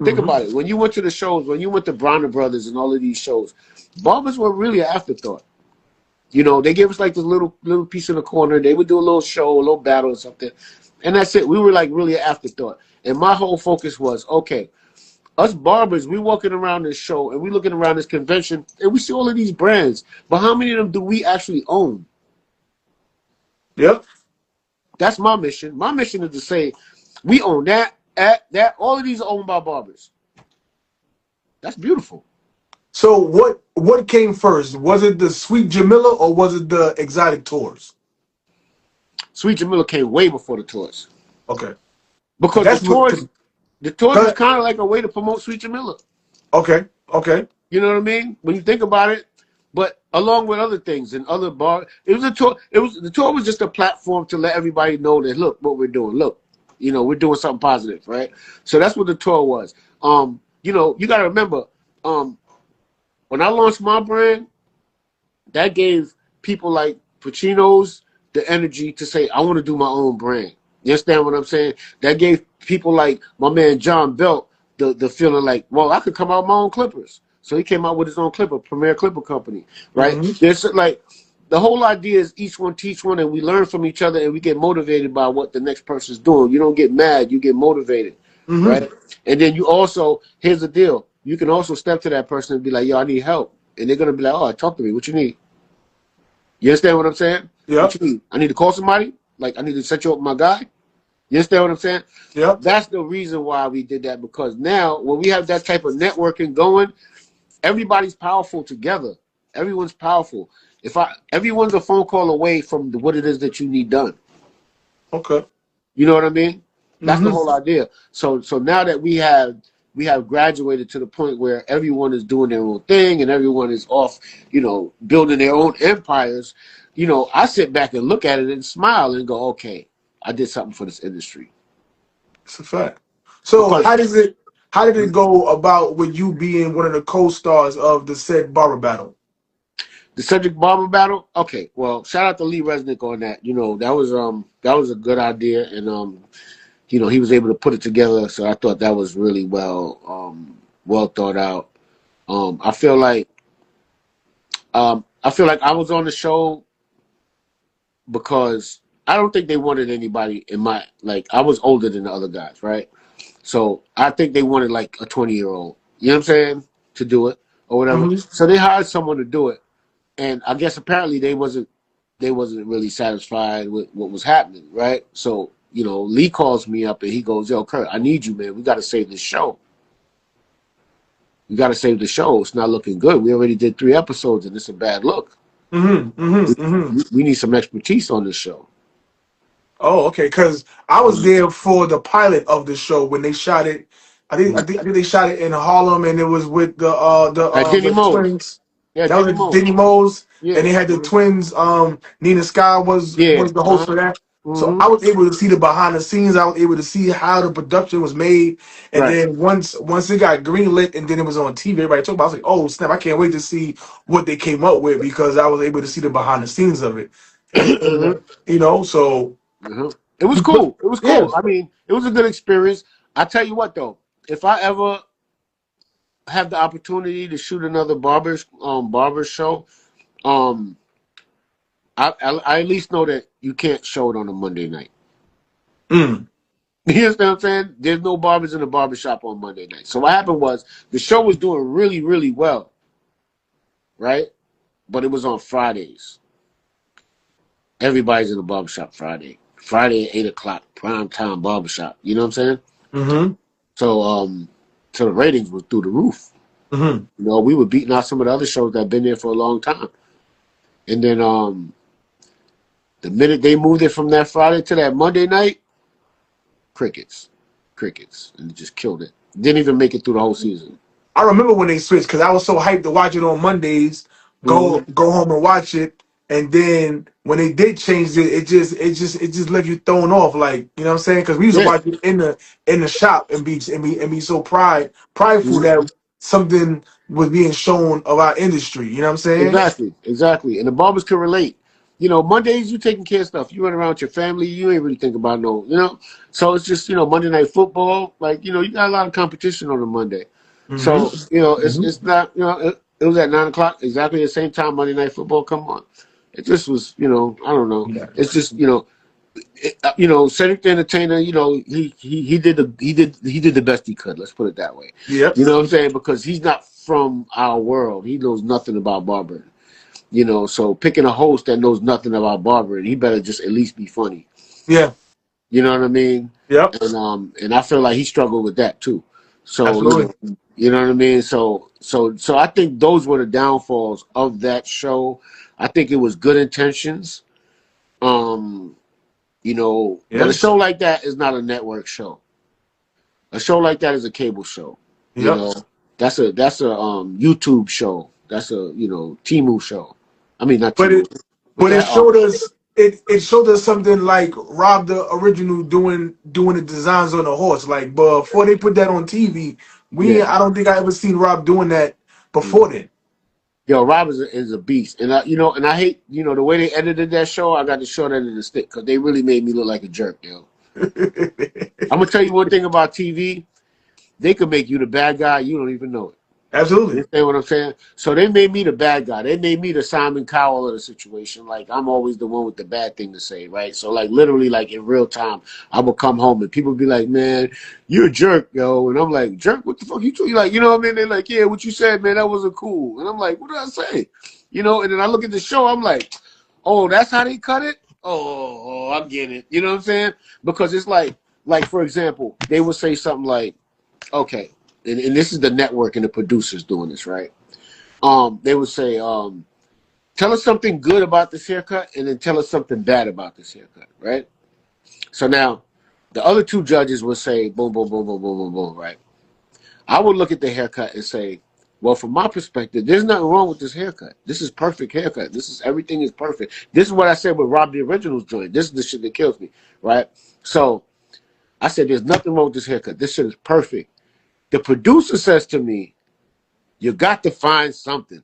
Think about it. When you went to the shows, when you went to Bronner Brothers and all of these shows, barbers were really an afterthought. You know, they gave us like this little piece in the corner. They would do a little show, a little battle or something. And that's it. We were like really an afterthought. And my whole focus was, okay, us barbers, we walking around this show and we looking around this convention and we see all of these brands. But how many of them do we actually own? Yep. That's my mission. My mission is to say, we own that, all of these are owned by barbers. That's beautiful. So what came first? Was it the Sweet Jamila or was it the Exotic Tours? Sweet Jamila came way before the tours. Okay. Because That's the what. tours was kind of like a way to promote Sweet Jamila. Okay. Okay. You know what I mean? When you think about it, but along with other things and other bars, it was a tour. The tour was just a platform to let everybody know that look what we're doing. Look, you know, we're doing something positive, right? So that's what the tour was. You know, you got to remember, when I launched my brand, that gave people like Pacino's the energy to say, I want to do my own brand. You understand what I'm saying? That gave people like my man John Belt the feeling like, well, I could come out with my own clippers. So he came out with his own clipper, Premier Clipper Company, right? There's like the whole idea is each one teach one, and we learn from each other, and we get motivated by what the next person's doing. You don't get mad, you get motivated, right? And then you also, here's the deal, you can also step to that person and be like, yo, I need help. And they're going to be like, oh, talk to me. What you need? You understand what I'm saying? Yeah. What you need? I need to call somebody? Like, I need to set you up with my guy? You understand what I'm saying? Yeah. That's the reason why we did that, because now when we have that type of networking going, everybody's powerful together. Everyone's powerful. Everyone's a phone call away from what it is that you need done. Okay. You know what I mean? That's the whole idea. So now that we have graduated to the point where everyone is doing their own thing and everyone is off, you know, building their own empires, you know, I sit back and look at it and smile and go, okay, I did something for this industry. It's a fact. So Because how did it go about with you being one of the co-stars of the said barber battle? the Cedric Barber battle, okay, well, shout out to Lee Resnick on that. You know, that was a good idea, and you know, he was able to put it together. So I thought that was really well thought out. I feel like I was on the show because I don't think they wanted anybody in my, like, I was older than the other guys, right? So I think they wanted like a 20-year-old, you know what I'm saying, to do it or whatever. So they hired someone to do it, and I guess apparently they wasn't really satisfied with what was happening, right? So, you know, Lee calls me up and he goes, yo, Kurt, I need you, man. We got to save this show. We got to save the show. It's not looking good. We already did 3 episodes and it's a bad look. We need some expertise on this show. Oh, okay. Because I was there for the pilot of the show when they shot it. I think they shot it in Harlem, and it was with Denny the Mose. twins. Yeah, that was Denny Mose, yeah. and they had the twins. Nina Sky was the host for that. So I was able to see the behind the scenes. I was able to see how the production was made, and then once it got greenlit, and then it was on TV, everybody talked about it. I was like, "Oh snap! I can't wait to see what they came up with," because I was able to see the behind the scenes of it. And, you know, so it was cool. It was cool. Yeah. I mean, it was a good experience. I tell you what, though, if I ever have the opportunity to shoot another barber show, I at least know that you can't show it on a Monday night. You understand what I'm saying? There's no barbers in the barbershop on Monday night. So what happened was the show was doing really, really well, right? But it was on Fridays. everybody's in the barbershop Friday. Friday at 8 o'clock, prime time barbershop. You know what I'm saying? Mm-hmm. So the ratings were through the roof. Mm-hmm. You know, we were beating out some of the other shows that have been there for a long time. And then the minute they moved it from that Friday to that Monday night, crickets, and it just killed it. Didn't even make it through the whole season. I remember when they switched because I was so hyped to watch it on Mondays. Go home and watch it, and then when they did change it, it just left you thrown off. Like, you know what I'm saying? Because we used to Yeah. watch it in the shop and be so prideful Mhm. that something was being shown of our industry. You know what I'm saying? Exactly. And the barbers can relate. You know, Mondays you taking care of stuff. You run around with your family. You ain't really think about no, you know. So it's just, you know, Monday Night Football. Like, you know, you got a lot of competition on a Monday. So, Mm-hmm. you know, Mm-hmm. it's not, you know, it was at 9 o'clock, exactly the same time Monday Night Football come on. It just was, you know, I don't know. Yeah. It's just, you know, Cedric the Entertainer, you know, he did the best he could. Let's put it that way. Yep. You know what I'm saying? Because he's not from our world. He knows nothing about barbering. You know, so picking a host that knows nothing about barbering, he better just at least be funny. Yeah. You know what I mean? Yep. And I feel like he struggled with that too. So Absolutely. you know what I mean? So I think those were the downfalls of that show. I think it was good intentions. You know, but a Yes. show like that is not a network show. A show like that is a cable show. You Yep. know, that's a YouTube show. That's a, you know, Temu show. I mean, not But Temu. it What's but it that? showed us it showed us something like Rob the original doing the designs on the horse. Like, but before they put that on TV, Yeah. I don't think I ever seen Rob doing that before then. Yo, Rob is a beast, and you know, and I hate, you know, the way they edited that show. I got to show that in the stick because they really made me look like a jerk, yo. I'm gonna tell you one thing about TV: they could make you the bad guy, you don't even know it. You Absolutely. understand what I'm saying? So they made me the bad guy. They made me the Simon Cowell of the situation. Like, I'm always the one with the bad thing to say, right? So like literally, like in real time, I would come home and people would be like, "Man, you're a jerk, yo," and I'm like, "Jerk? What the fuck you doing?" Like, you know what I mean? They're like, "Yeah, what you said, man, that wasn't cool," and I'm like, "What did I say?" You know? And then I look at the show, I'm like, "Oh, that's how they cut it? Oh, I'm getting it." You know what I'm saying? Because it's like for example, they would say something like, "Okay." And this is the network and the producers doing this, right? They would say, tell us something good about this haircut and then tell us something bad about this haircut, right? So now the other two judges would say, boom, boom, boom, boom, boom, boom, boom, right? I would look at the haircut and say, well, from my perspective, there's nothing wrong with this haircut. This is perfect haircut. Everything is perfect. This is what I said with Rob the Originals joint. This is the shit that kills me, right? So I said, there's nothing wrong with this haircut. This shit is perfect. The producer says to me, you got to find something.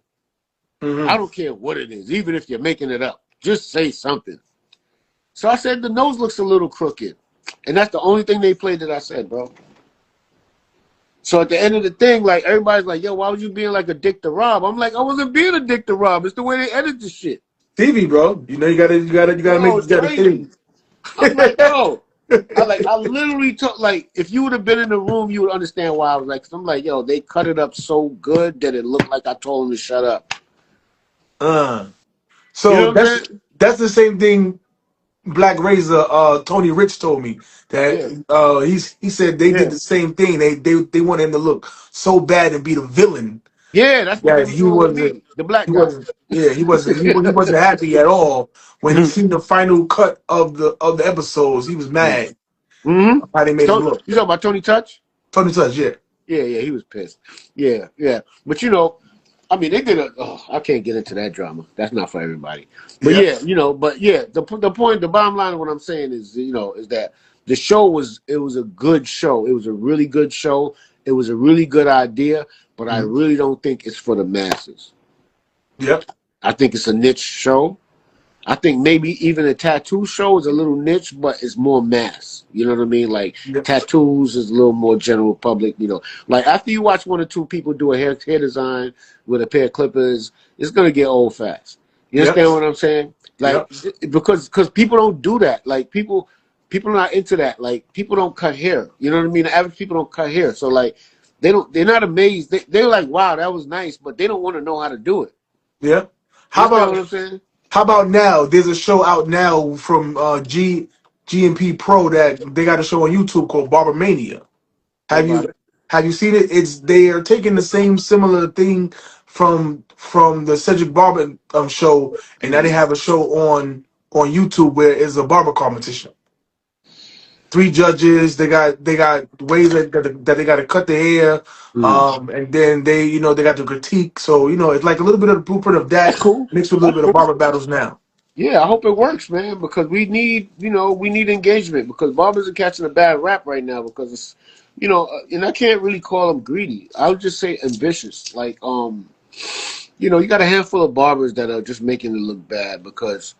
Mm-hmm. I don't care what it is, even if you're making it up. Just say something. So I said, the nose looks a little crooked. And that's the only thing they played that I said, bro. So at the end of the thing, like, everybody's like, yo, why was you being like a dick to Rob? I'm like, I wasn't being a dick to Rob. It's the way they edit the shit. TV, bro. You know you gotta make It's you gotta crazy. think. I'm like, yo. I literally took, like, if you would have been in the room, you would understand why I was like, cause I'm like, yo, they cut it up so good that it looked like I told them to shut up. So You know what I'm saying? that's the same thing Black Razor, Tony Rich told me that he said they did the same thing. They wanted him to look so bad and be the villain. Yeah, that's what they Yeah, were doing with me, the black he guy. wasn't yeah, he wasn't happy at all when he seen the final cut of the episodes. He was mad Mm-hmm. how they made him look. You talking about Tony Touch? Tony Touch, yeah. Yeah, he was pissed. Yeah. But you know, I mean, they did I can't get into that drama. That's not for everybody. But yeah, you know, the bottom line of what I'm saying is, you know, is that the show was a good show. It was a really good show. It was a really good idea, but I really don't think it's for the masses. Yep. I think it's a niche show. I think maybe even a tattoo show is a little niche, but it's more mass. You know what I mean? Like tattoos is a little more general public. You know, like after you watch one or two people do a hair design with a pair of clippers, it's gonna get old fast. You understand what I'm saying? Like because people don't do that. Like people are not into that. Like people don't cut hair. You know what I mean? The average people don't cut hair. So like they're not amazed. They're like, wow, that was nice, but they don't want to know how to do it. Yeah. How about what I'm saying? How about now? There's a show out now from GMP Pro that they got a show on YouTube called Barbermania. What Have about you it? have you seen it? It's they are taking the same similar thing from the Cedric Barber show, and now they Mhm. have a show on YouTube where it's a barber competition. Three judges. They got ways that they got to cut the hair, Mhm. and then they got the critique. So it's like a little bit of the blueprint of That's that cool. mixed with a little That's bit of cool. barber battles now. Yeah, I hope it works, man, because we need, we need engagement because barbers are catching a bad rap right now because it's, and I can't really call them greedy. I would just say ambitious. Like, you got a handful of barbers that are just making it look bad because,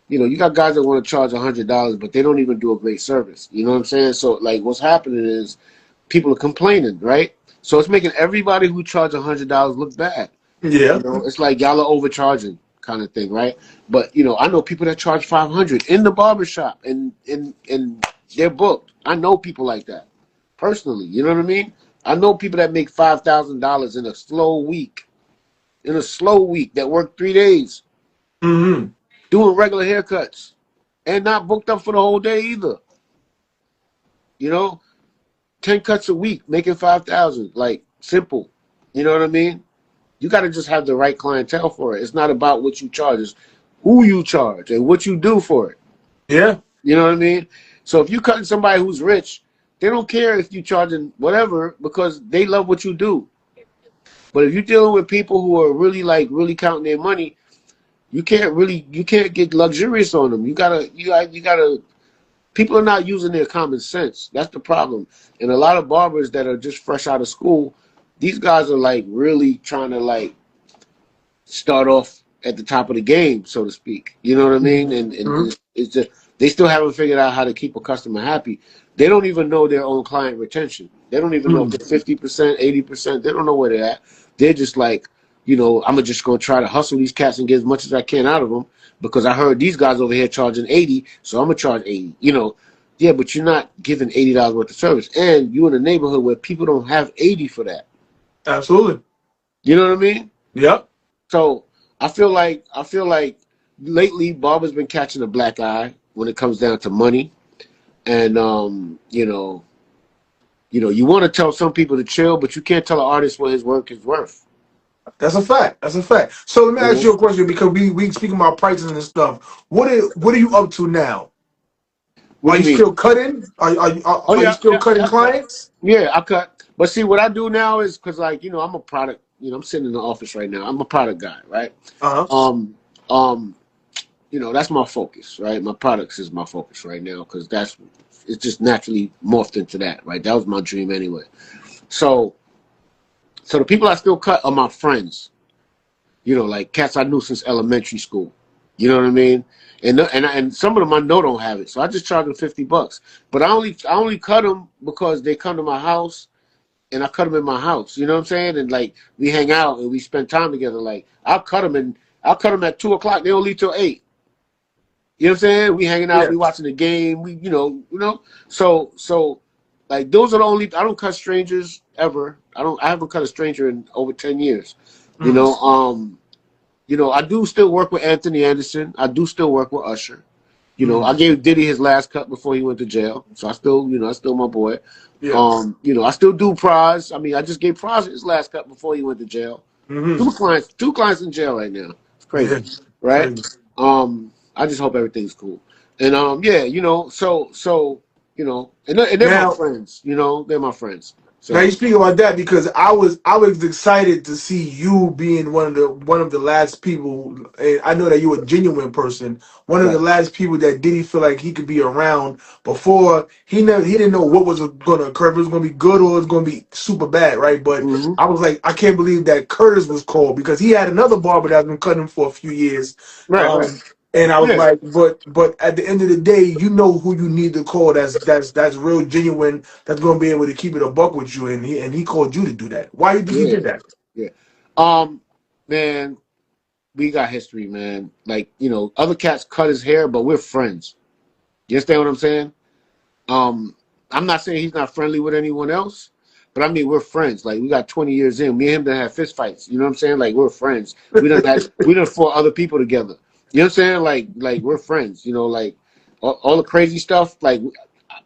you got guys that want to charge $100, but they don't even do a great service. You know what I'm saying? So, like, what's happening is people are complaining, right? So it's making everybody who charge $100 look bad. Yeah. It's like y'all are overcharging kind of thing, right? But I know people that charge 500 in the barbershop and they're booked. I know people like that personally. You know what I mean? I know people that make $5,000 in a slow week. In a slow week that work 3 days Hmm. doing regular haircuts and not booked up for the whole day either. 10 cuts a week, making 5,000. Like simple. You know what I mean? You got to just have the right clientele for it. It's not about what you charge. It's who you charge and what you do for it. Yeah. You know what I mean? So if you cutting somebody who's rich, they don't care if you charging whatever because they love what you do. But if you're dealing with people who are really counting their money, you can't get luxurious on them. You gotta. People are not using their common sense. That's the problem. And a lot of barbers that are just fresh out of school, these guys are like really trying to like start off at the top of the game, so to speak. You know what I mean? And Mhm. it's just they still haven't figured out how to keep a customer happy. They don't even know their own client retention. They don't even know if Mhm. they're 50%, 80%. They don't know where they're at. They're just like, I'm just gonna try to hustle these cats and get as much as I can out of them because I heard these guys over here charging 80, so I'm gonna charge 80. Yeah, but you're not giving $80 worth of service, and you're in a neighborhood where people don't have 80 for that. Absolutely. You know what I mean? Yep. So I feel like lately Barber's been catching a black eye when it comes down to money, and you want to tell some people to chill, but you can't tell an artist what his work is worth. That's a fact. That's a fact. So let me You ask know you a question because we speaking about prices and stuff. What are you up to now? what Are do you you mean? still cutting? Oh Are you yeah, still yeah, cutting yeah, clients? yeah. I cut, but see what I do now is because I'm a product. I'm sitting in the office right now. I'm a product guy, right? Uh huh. Um, um, that's my focus, right? My products is my focus right now because it's just naturally morphed into that, right? That was my dream anyway. So, so the people I still cut are my friends, like cats I knew since elementary school. You know what I mean? And some of them I know don't have it, so I just charge them $50. But I only cut them because they come to my house and I cut them in my house. You know what I'm saying? And like we hang out and we spend time together. Like I'll cut them at 2 o'clock. They don't leave till 8. You know what I'm saying? We hanging out, Yeah. we watching the game, So like those are the only I don't cut strangers ever. I haven't cut a stranger in over 10 years. You Mm. know, I do still work with Anthony Anderson. I do still work with Usher. Mm. I gave Diddy his last cut before he went to jail. So I still my boy. Yeah. I still do Prize. I mean, I just gave Prize his last cut before he went to jail. Hmm. Two clients in jail right now. It's Yeah. crazy, right? Crazy. I just hope everything's cool. And yeah, and they're my Now, friends. They're my friends. Now you So speak about that because I was excited to see you being one of the last people, and I know that you're a genuine person. One of the right. last people that didn't feel like he could be around before he didn't know what was going to occur. If it was going to be good or it was going to be super bad, right? But Mm-hmm. I was like, I can't believe that Curtis was called because he had another barber that's been cutting for a few years. Right. Right. Um, and I was Yeah. like, but at the end of the day, you know who you need to call. That's real genuine. That's gonna be able to keep it a buck with you. And he called you to do that. Why do you think he Yeah. did that? Yeah. Man, we got history, man. Like other cats cut his hair, but we're friends. You understand what I'm saying? I'm not saying he's not friendly with anyone else, but I mean we're friends. Like we got 20 years in. Me and him done have fist fights. You know what I'm saying? Like we're friends. We done fought other people together. You know what I'm saying? Like we're friends. You know, like all the crazy stuff. Like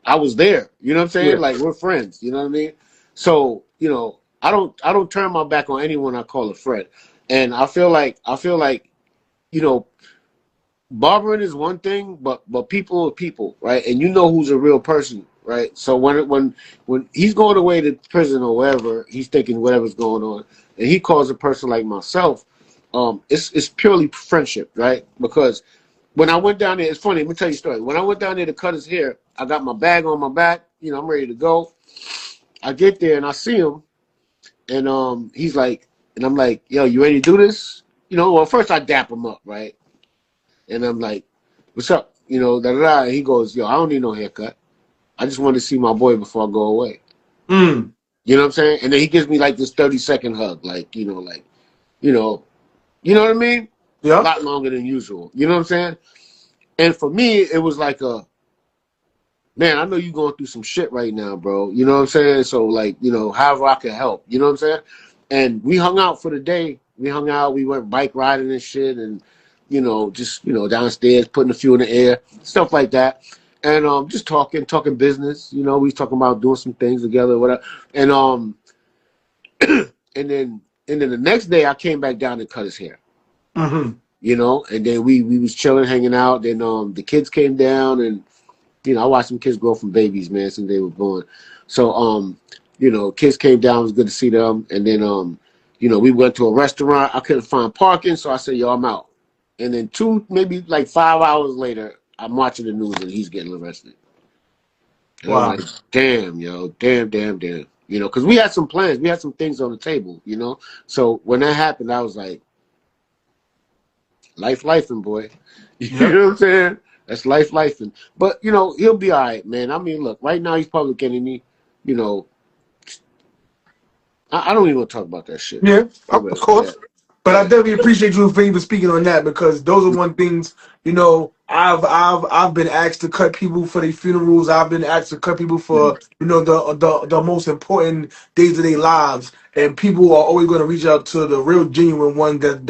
I was there. You know what I'm saying? Yeah. Like we're friends. You know what I mean? So you know, I don't turn my back on anyone I call a friend. And I feel like you know, barbering is one thing, but people are people, right? And you know who's a real person, right? So when he's going away to prison or wherever, he's thinking whatever's going on, and he calls a person like myself, it's purely friendship, right? Because when I went down there, it's funny. Let me tell you a story. When I went down there to cut his hair, I got my bag on my back. You know, I'm ready to go. I get there and I see him, and he's like, and I'm like, yo, you ready to do this? You know, well, first I dap him up, right? And I'm like, what's up? You know, da da da. And he goes, yo, I don't need no haircut. I just want to see my boy before I go away. Mm. You know what I'm saying? And then he gives me like this 30-second hug, like, you know, you know what I mean? A Yeah. lot longer than usual. You know what I'm saying? And for me, it was like man, I know you're going through some shit right now, bro. You know what I'm saying? So like, you know, however I can help. You know what I'm saying? And we hung out for the day. We hung out, we went bike riding and shit, and you know, just downstairs, putting a few in the air, stuff like that. And just talking business, you know, we was talking about doing some things together, whatever. And and then the next day I came back down and cut his hair. Mm-hmm. You know, and then we was chilling, hanging out. Then the kids came down, and you know, I watched some kids grow from babies, man, since they were born. So you know, kids came down, it was good to see them. And then you know, we went to a restaurant. I couldn't find parking, so I said, yo, I'm out. And then maybe like 5 hours later, I'm watching the news and he's getting arrested. And I'm Wow. like, damn, yo, damn. You know, because we had some plans, we had some things on the table, you know. So when that happened, I was like, lifing, boy. You Yep. know what I'm saying? That's lifing. But you know, he'll be all right, man. I mean, look, right now he's public enemy. You know, I don't even want to talk about that shit. Yeah, For of real. Yeah, course. But I yeah. definitely appreciate you for even speaking on that because those are one things, you know, I've been asked to cut people for their funerals. I've been asked to cut people Mhm. for, you know, the most important days of their lives. And people are always going to reach out to the real genuine one that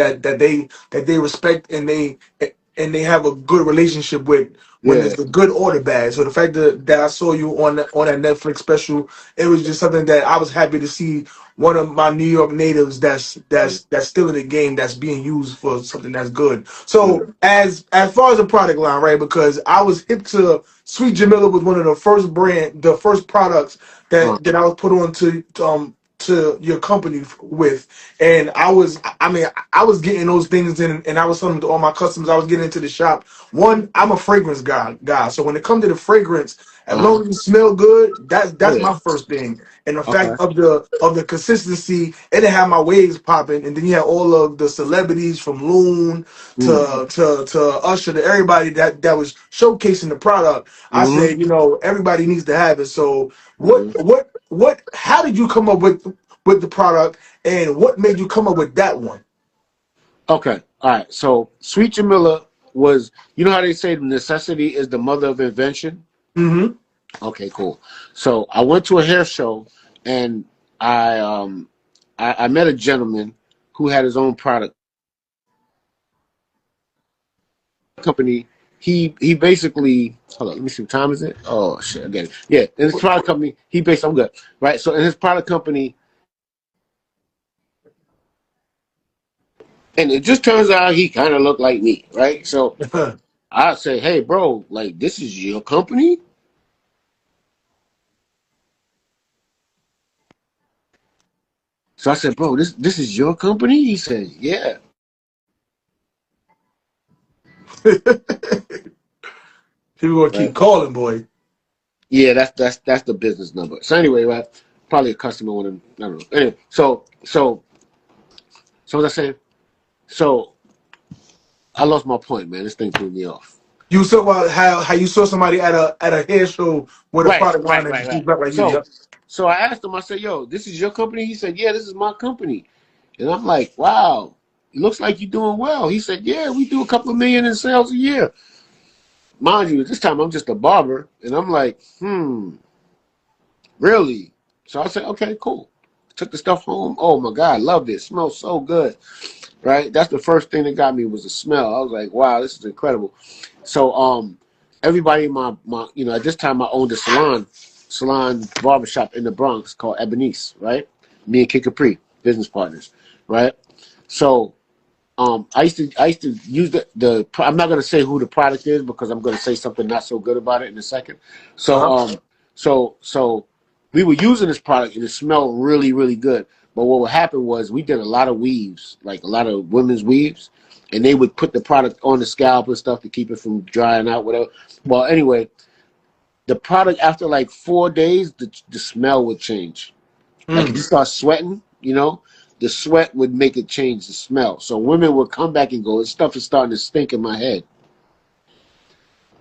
they respect and they have a good relationship with when Yeah. it's the good or the bad. So the fact that I saw you on that Netflix special, it was just something that I was happy to see one of my New York natives that's still in the game that's being used for something that's good. Yeah. So as far as the product line, right? Because I was hip to Sweet Jamila was one of the first products Uh, that I was put on to your company with, and I was getting those things in, and I was telling them to all my customers I was getting into the shop. One, I'm a fragrance guy, so when it comes to the fragrance, as uh, long as you smell good, that's yeah. my first thing. And the Okay. fact of the consistency, it didn't have my waves popping, and then you had all of the celebrities from Loon Mm. to Usher to everybody that was showcasing the product. I Mm-hmm. said, everybody needs to have it. So Mm-hmm. how did you come up with the product, and what made you come up with that one? Okay. All right. So Sweet Jamila was, you know how they say necessity is the mother of invention? Mm-hmm. Okay, cool. So I went to a hair show and I met a gentleman who had his own product company. He basically, hold on, let me see what time is it? Oh shit, I get it. Yeah, in his product company, I'm good. Right. So in his product company, and it just turns out he kind of looked like me, right? So I say, hey bro, like this is your company? So I said, bro, this is your company? He said, yeah. People gonna keep Right. calling, boy. Yeah, that's the business number. So anyway, right? Probably a customer wanted, I don't know. Anyway, so what was I saying? So I lost my point, man. This thing threw me off. You saw about how you saw somebody at a hair show with a product line and he looked like you. So Yep. so I asked him, I said, yo, this is your company? He said, yeah, this is my company. And I'm like, wow, it looks like you're doing well. He said, yeah, we do a couple of million in sales a year. Mind you, this time I'm just a barber. And I'm like, really? So I said, okay, cool. Took the stuff home. Oh my God, loved it. Smells so good. right? That's the first thing that got me was the smell. I was like, wow, this is incredible. So everybody in my you know, at this time I owned a salon barbershop in the Bronx called Ebonice, right? Me and Kid Capri, business partners, right? So I used to use I'm not gonna say who the product is because I'm gonna say something not so good about it in a second. So Uh-huh. so we were using this product and it smelled really, really good. But what would happen was we did a lot of weaves, like a lot of women's weaves, and they would put the product on the scalp and stuff to keep it from drying out, whatever. Well, anyway, the product after like 4 days, the smell would change. Like if you start sweating, you know, the sweat would make it change the smell. So women would come back and go, this stuff is starting to stink in my head.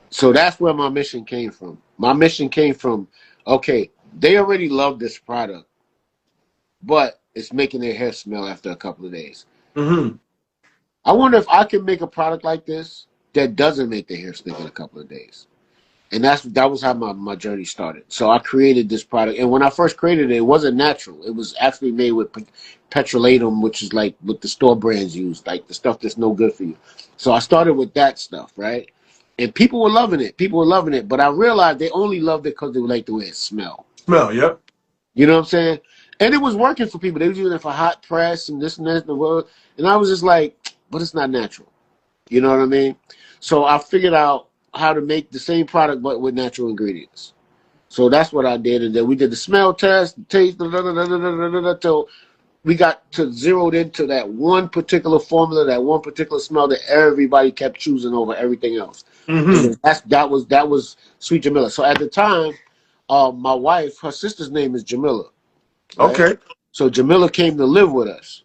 So that's where my mission came from. My mission came from, okay, they already love this product, but it's making their hair smell after a couple of days. Mm-hmm. I wonder if I can make a product like this that doesn't make their hair stink in a couple of days. And that was how my journey started. So I created this product. And when I first created it, it wasn't natural. It was actually made with petrolatum, which is like what the store brands use, like the stuff that's no good for you. So I started with that stuff, right? And people were loving it. People were loving it. But I realized they only loved it because they like the way it smelled. Smell, yep. You know what I'm saying? And it was working for people. They were using it for hot press and this and that and the world. And I was just like, but it's not natural. You know what I mean? So I figured out how to make the same product but with natural ingredients. So that's what I did. And then we did the smell test, the taste, till we got zeroed into that one particular formula, that one particular smell that everybody kept choosing over everything else. Mm-hmm. And that was Sweet Jamila. So at the time, my wife, her sister's name is Jamila. Right? Okay. So Jamila came to live with us.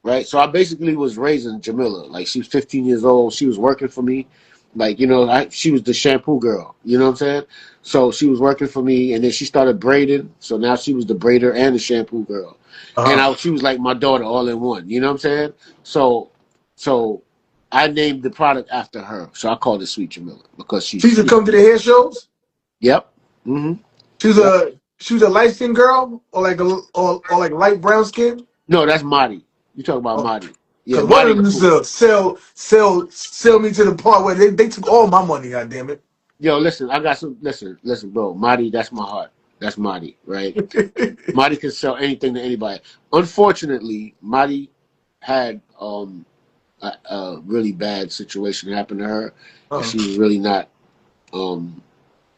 Right? So I basically was raising Jamila. Like she was 15 years old. She was working for me. Like, you know, she was the shampoo girl. You know what I'm saying? So she was working for me, and then she started braiding. So now she was the braider and the shampoo girl. Uh-huh. And she was like my daughter all in one. You know what I'm saying? So I named the product after her. So I called it Sweet Jamila because She used to come to the hair shows. Yep. Mm-hmm. She was a light skinned girl, or like or like light brown skin. No, that's Marty. You talking about Marty? Yeah, Because one Marty. of them used to sell me to the part where they took all my money. God damn it! Yo, listen, I got some. Listen, bro. Marty, that's my heart. That's Marty, right? Marty can sell anything to anybody. Unfortunately, Marty had a really bad situation happen to her, and she's really not.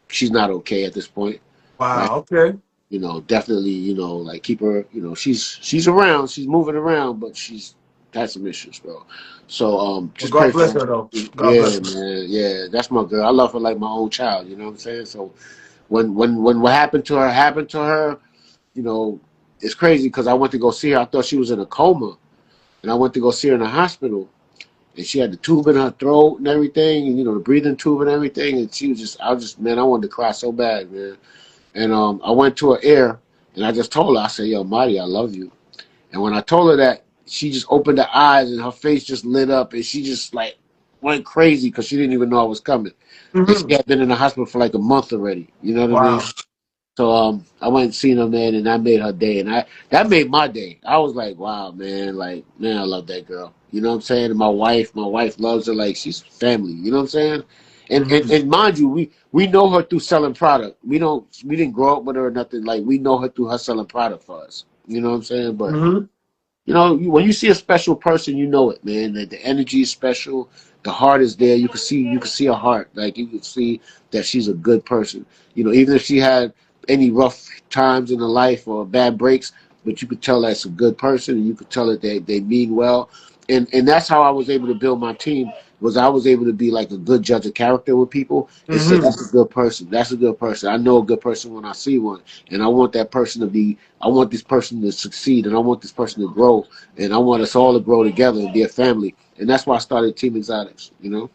She's not okay at this point. Wow. Right? Okay. You know, definitely. You know, like keep her. You know, she's around. She's moving around, but she's had some issues, bro. So just God pray bless for her though. God Yeah, bless her. man. Yeah, that's my girl. I love her like my own child. You know what I'm saying? So when what happened to her, you know, it's crazy because I went to go see her. I thought she was in a coma, and I went to go see her in the hospital, and she had the tube in her throat and everything, and you know the breathing tube and everything, and man, I wanted to cry so bad, man. And I went to her ear, and I just told her, I said, "Yo, Marty, I love you." And when I told her that, she just opened her eyes and her face just lit up, and she just like went crazy because she didn't even know I was coming. And she had been in the hospital for like a month already. You know what I mean? Wow. So I went and seen her, man, and that made her day, and that made my day. I was like, wow, man, like, man, I love that girl. You know what I'm saying? And my wife loves her like she's family. You know what I'm saying? And mind you, we know her through selling product. We didn't grow up with her or nothing. Like we know her through her selling product for us. You know what I'm saying? But you know, when you see a special person, you know it, man. The energy is special. The heart is there. You can see her heart. Like you can see that she's a good person. You know, even if she had any rough times in her life or bad breaks, but you could tell that's a good person, and you could tell that they mean well. And that's how I was able to build my team. Was I was able to be like a good judge of character with people and say that's a good person. That's a good person. I know a good person when I see one, and I want that person to be. I want this person to succeed, and I want this person to grow, and I want us all to grow together and be a family. And that's why I started Team Exotics. You know.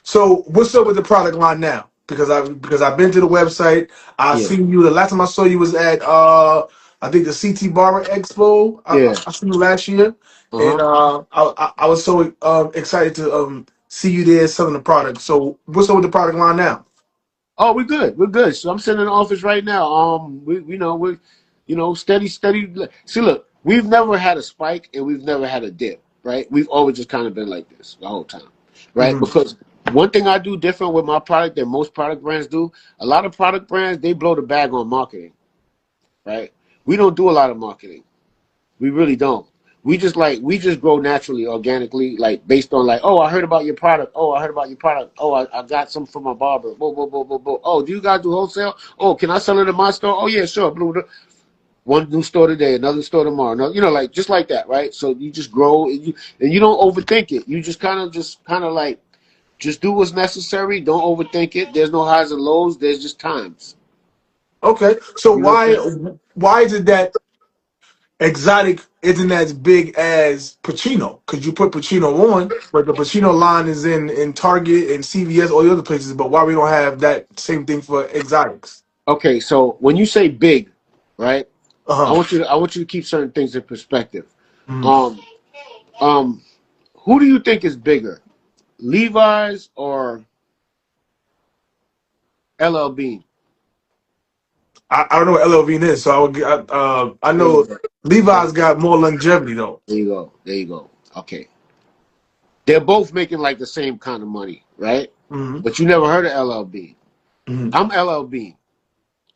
So what's up with the product line now? Because I've been to the website. I seen you. The last time I saw you was at I think the CT Barber Expo. I seen you last year, and I was so excited to see you there selling the product. So what's up with the product line now? Oh, we're good. We're good. So I'm sitting in the office right now. We're steady. See, look, we've never had a spike and we've never had a dip. right? We've always just kind of been like this the whole time, right? Mm-hmm. Because one thing I do different with my product than most product brands do, a lot of product brands, they blow the bag on marketing, right? We don't do a lot of marketing. We really don't. We just grow naturally, organically, like based on like, oh, I heard about your product. Oh, I heard about your product. Oh, I got some from my barber. Whoa, whoa, whoa, whoa, whoa. Oh, do you guys do wholesale? Oh, can I sell it in my store? Oh yeah, sure. One new store today, another store tomorrow. Another, like just like that, right? So you just grow and you don't overthink it. You just kind of like just do what's necessary. Don't overthink it. There's no highs and lows. There's just times. Okay, so You know what I'm why is it that Exotic isn't as big as Pacino? Because you put Pacino on, but the Pacino line is in Target and CVS, all the other places. But why we don't have that same thing for Exotics? Okay, so when you say big, right? Uh huh. I want you to keep certain things in perspective. Mm. Um, who do you think is bigger, Levi's or LL Bean? I don't know what LLV is, so I would. I There you know go. Levi's got more longevity though. There you go. There you go. Okay, they're both making like the same kind of money, right? Mm-hmm. But you never heard of LL Bean. Mm-hmm. I'm LL Bean.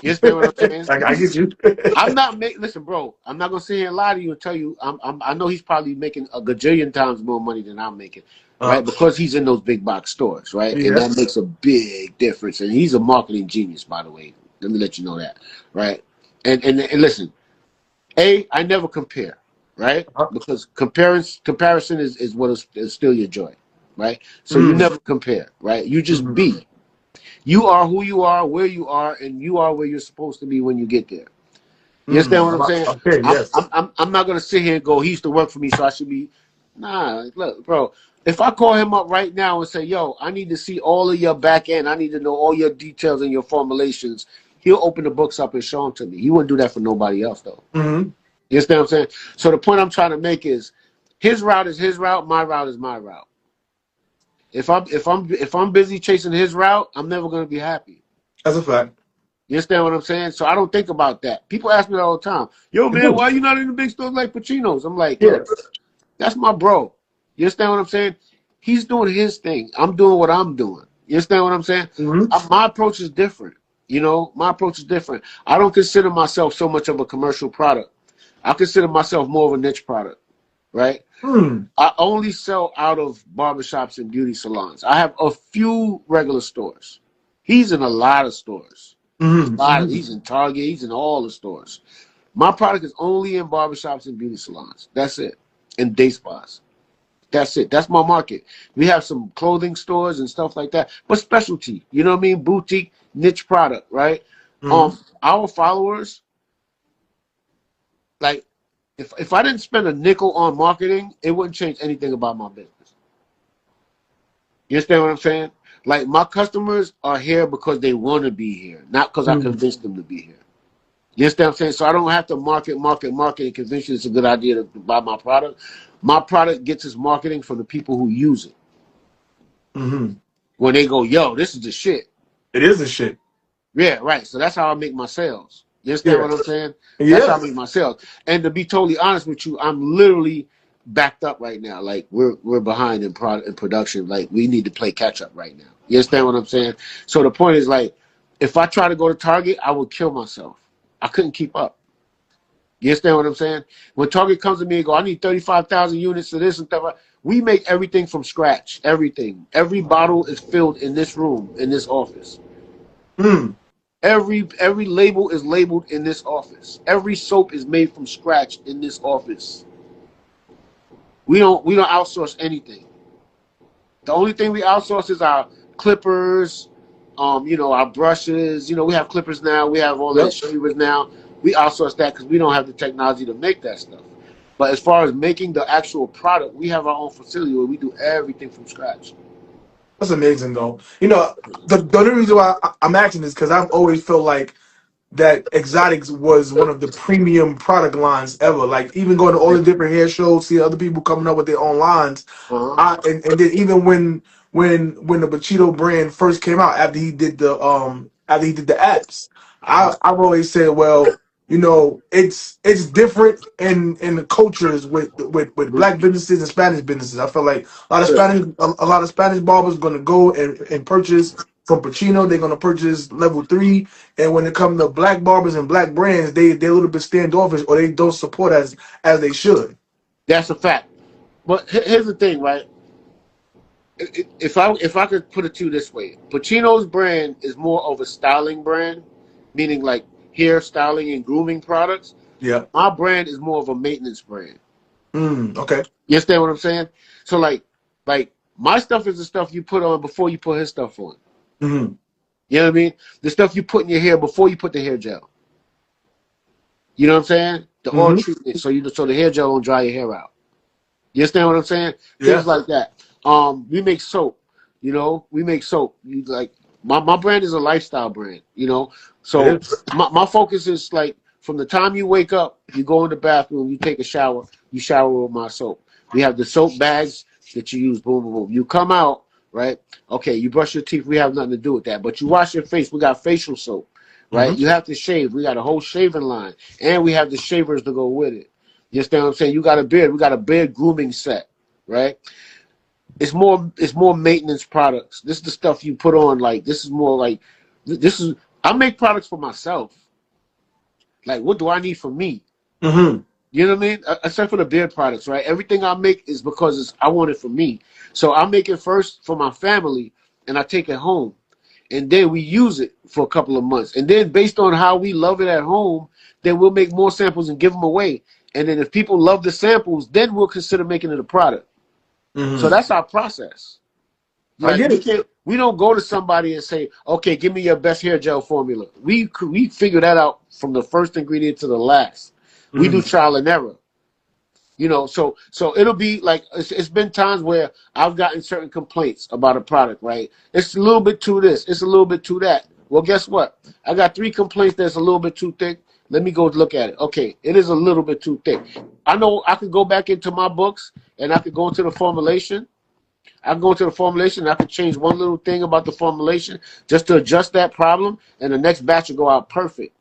You understand what I'm saying? I get you. I'm not making. Listen, bro. I'm not gonna sit here and lie to you and tell you. I know he's probably making a gajillion times more money than I'm making, right? Because he's in those big box stores, right? And Yeah. that makes a big difference. And he's a marketing genius, by the way. Let me let you know that, right? And listen, I never compare, right? Uh, Because comparison is what is still your joy, right? So you mm, never compare, right? You just mm, be. You are who you are, where you are, and you are where you're supposed to be when you get there. You understand what I'm saying? Okay. Yes. I'm not gonna sit here and go, he used to work for me, so I should be. Nah, look, bro. If I call him up right now and say, yo, I need to see all of your back end, I need to know all your details and your formulations, he'll open the books up and show them to me. He wouldn't do that for nobody else, though. Mm-hmm. You understand what I'm saying? So the point I'm trying to make is, his route is his route, my route is my route. If I'm busy chasing his route, I'm never gonna be happy. That's a fact. You understand what I'm saying? So I don't think about that. People ask me that all the time. Yo, You man, do. why you not in the big stores like Pacino's? I'm like, Yeah. yo, that's my bro. You understand what I'm saying? He's doing his thing. I'm doing what I'm doing. You understand what I'm saying? Mm-hmm. My approach is different. My approach is different. I don't consider myself so much of a commercial product. I consider myself more of a niche product, right? Mm. I only sell out of barbershops and beauty salons. I have a few regular stores. He's in a lot of stores. Mm-hmm. Mm-hmm. He's in Target. He's in all the stores. My product is only in barbershops and beauty salons. That's it. And day spas. That's it. That's my market. We have some clothing stores and stuff like that, but specialty. You know what I mean? Boutique, niche product, right? Mm-hmm. Our followers, like, if I didn't spend a nickel on marketing, it wouldn't change anything about my business. You understand what I'm saying? Like, my customers are here because they want to be here, not because I Mm-hmm. convinced them to be here. You understand what I'm saying? So I don't have to market, and convince you it's a good idea to buy my product. My product gets its marketing from the people who use it. Mm-hmm. When they go, yo, this is the shit. It is a shit. Yeah, right. So that's how I make my sales. You understand Yeah. what I'm saying? That's Yeah. how I make my sales. And to be totally honest with you, I'm literally backed up right now. Like, we're behind in production. Like, we need to play catch up right now. You understand what I'm saying? So the point is, like, if I try to go to Target, I would kill myself. I couldn't keep up. You understand what I'm saying? When Target comes to me and go, I need 35,000 units of this and stuff, we make everything from scratch. Everything. Every bottle is filled in this room, in this office. Mm. Every label is labeled in this office. Every soap is made from scratch in this office. We don't outsource anything. The only thing we outsource is our clippers, our brushes. We have clippers now. We have all that shavers now. We outsource that because we don't have the technology to make that stuff. But as far as making the actual product, we have our own facility where we do everything from scratch. That's amazing, though. The only reason why I'm asking is because I've always felt like that Exotics was one of the premium product lines ever. Like, even going to all the different hair shows, see other people coming up with their own lines. Uh-huh. And then even when the Bachito brand first came out after he did the apps, I've always said, well, you know, it's different in the cultures with black businesses and Spanish businesses. I feel like a lot of Spanish barbers gonna go and purchase from Pacino. They're gonna purchase level 3, and when it comes to black barbers and black brands, they're a little bit standoffish or they don't support as they should. That's a fact. But here's the thing, right? If I could put it to you this way, Pacino's brand is more of a styling brand, meaning like hair styling and grooming products. Yeah. My brand is more of a maintenance brand. Okay. You understand what I'm saying? So like my stuff is the stuff you put on before you put his stuff on. Mm-hmm. You know what I mean? The stuff you put in your hair before you put the hair gel. You know what I'm saying? The oil treatment, so the hair gel don't dry your hair out. You understand what I'm saying? Yeah. Things like that. We make soap. You know, we make soap. You like my brand is a lifestyle brand. You know, so my focus is like from the time you wake up, you go in the bathroom, you take a shower, you shower with my soap. We have the soap bags that you use. Boom, boom, boom. You come out, right? Okay, you brush your teeth. We have nothing to do with that. But you wash your face. We got facial soap, right? You have to shave. We got a whole shaving line, and we have the shavers to go with it. You understand what I'm saying? You got a beard. We got a beard grooming set, right? It's more maintenance products. This is the stuff you put on. Like this is more like this is. I make products for myself. Like what do I need for me? Mm-hmm. You know what I mean? Except for the beard products, right? Everything I make is because I want it for me. So I make it first for my family, and I take it home, and then we use it for a couple of months, and then based on how we love it at home, then we'll make more samples and give them away. And then if people love the samples, then we'll consider making it a product. So that's our process. Like, I get it. We don't go to somebody and say, okay, give me your best hair gel formula. We figure that out from the first ingredient to the last. We do trial and error. You know, so it'll be like, it's been times where I've gotten certain complaints about a product, right? It's a little bit too this, it's a little bit too that. Well, guess what? I got 3 complaints that's a little bit too thick. Let me go look at it. Okay, it is a little bit too thick. I know I could go back into my books and I could go into the formulation. I can go into the formulation and I could change one little thing about the formulation just to adjust that problem, and the next batch will go out perfect.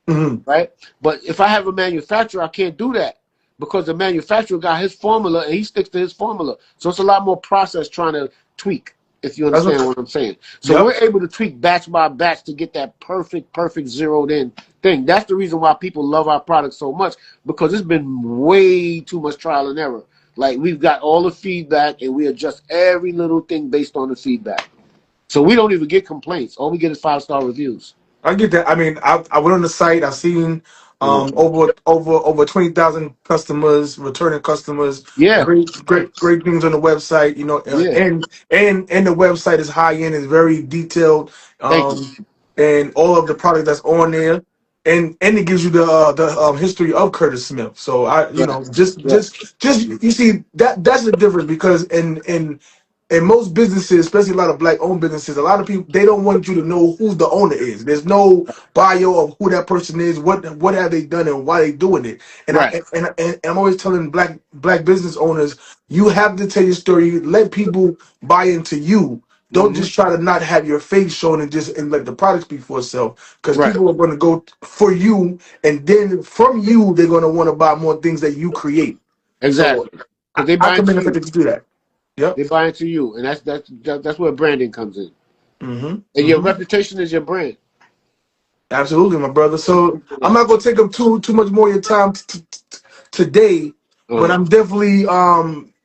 Right? But if I have a manufacturer, I can't do that because the manufacturer got his formula and he sticks to his formula. So it's a lot more process trying to tweak, if you understand what I'm saying. So we're able to tweak batch by batch to get that perfect zeroed in thing. That's the reason why people love our product so much, because it's been way too much trial and error. Like we've got all the feedback and we adjust every little thing based on the feedback. So we don't even get complaints. All we get is 5-star reviews. I get that. I mean, I went on the site. I've seen over 20,000 customers, returning customers. Yeah, great things on the website. You know, and the website is high end, is very detailed. And all of the product that's on there, and it gives you the history of Curtis Smith. So you know, just you see that's the difference, because in most businesses, especially a lot of black-owned businesses, a lot of people, they don't want you to know who the owner is. There's no bio of who that person is, what have they done, and why they doing it. And I'm always telling black business owners, you have to tell your story. Let people buy into you. Don't just try to not have your face shown and let the product speak for itself. Because people are going to go for you, and then from you, they're going to want to buy more things that you create. Exactly. So I commend the fact that you do that. Yep. They buy into you, and that's where branding comes in. And your reputation is your brand. Absolutely, my brother. So I'm not gonna take up too much more of your time today, but I'm definitely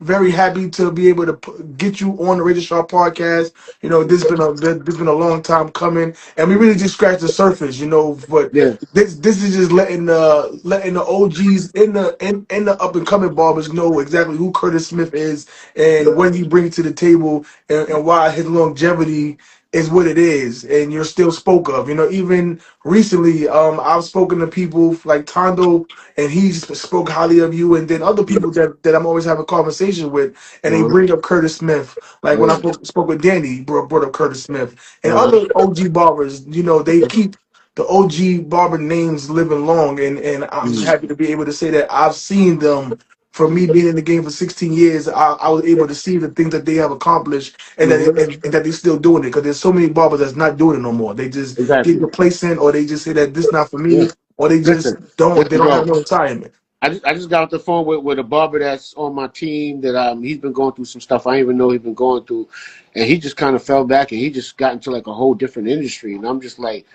very happy to be able to get you on the Razor Sharp podcast. You know, this has been a long time coming, and we really just scratched the surface. You know, but this is just letting the OGs in the up and coming barbers know exactly who Curtis Smith is and what he brings to the table, and why his longevity is what it is, and you're still spoke of. You know, even recently, I've spoken to people like Tondo, and he spoke highly of you, and then other people that I'm always having conversations with, and they bring up Curtis Smith. Like when I spoke with Danny, he brought up Curtis Smith, and other OG barbers. You know, they keep the OG barber names living long, and I'm happy to be able to say that I've seen them. For me being in the game for 16 years, I was able to see the things that they have accomplished, and that they're still doing it. Because there's so many barbers that's not doing it no more. They just get complacent, or they just say that this not for me. or they just Listen, don't listen, have bro. no retirement? I just got off the phone with a barber that's on my team that he's been going through some stuff I didn't even know he's been going through, and he just kind of fell back and he just got into like a whole different industry, and I'm just like,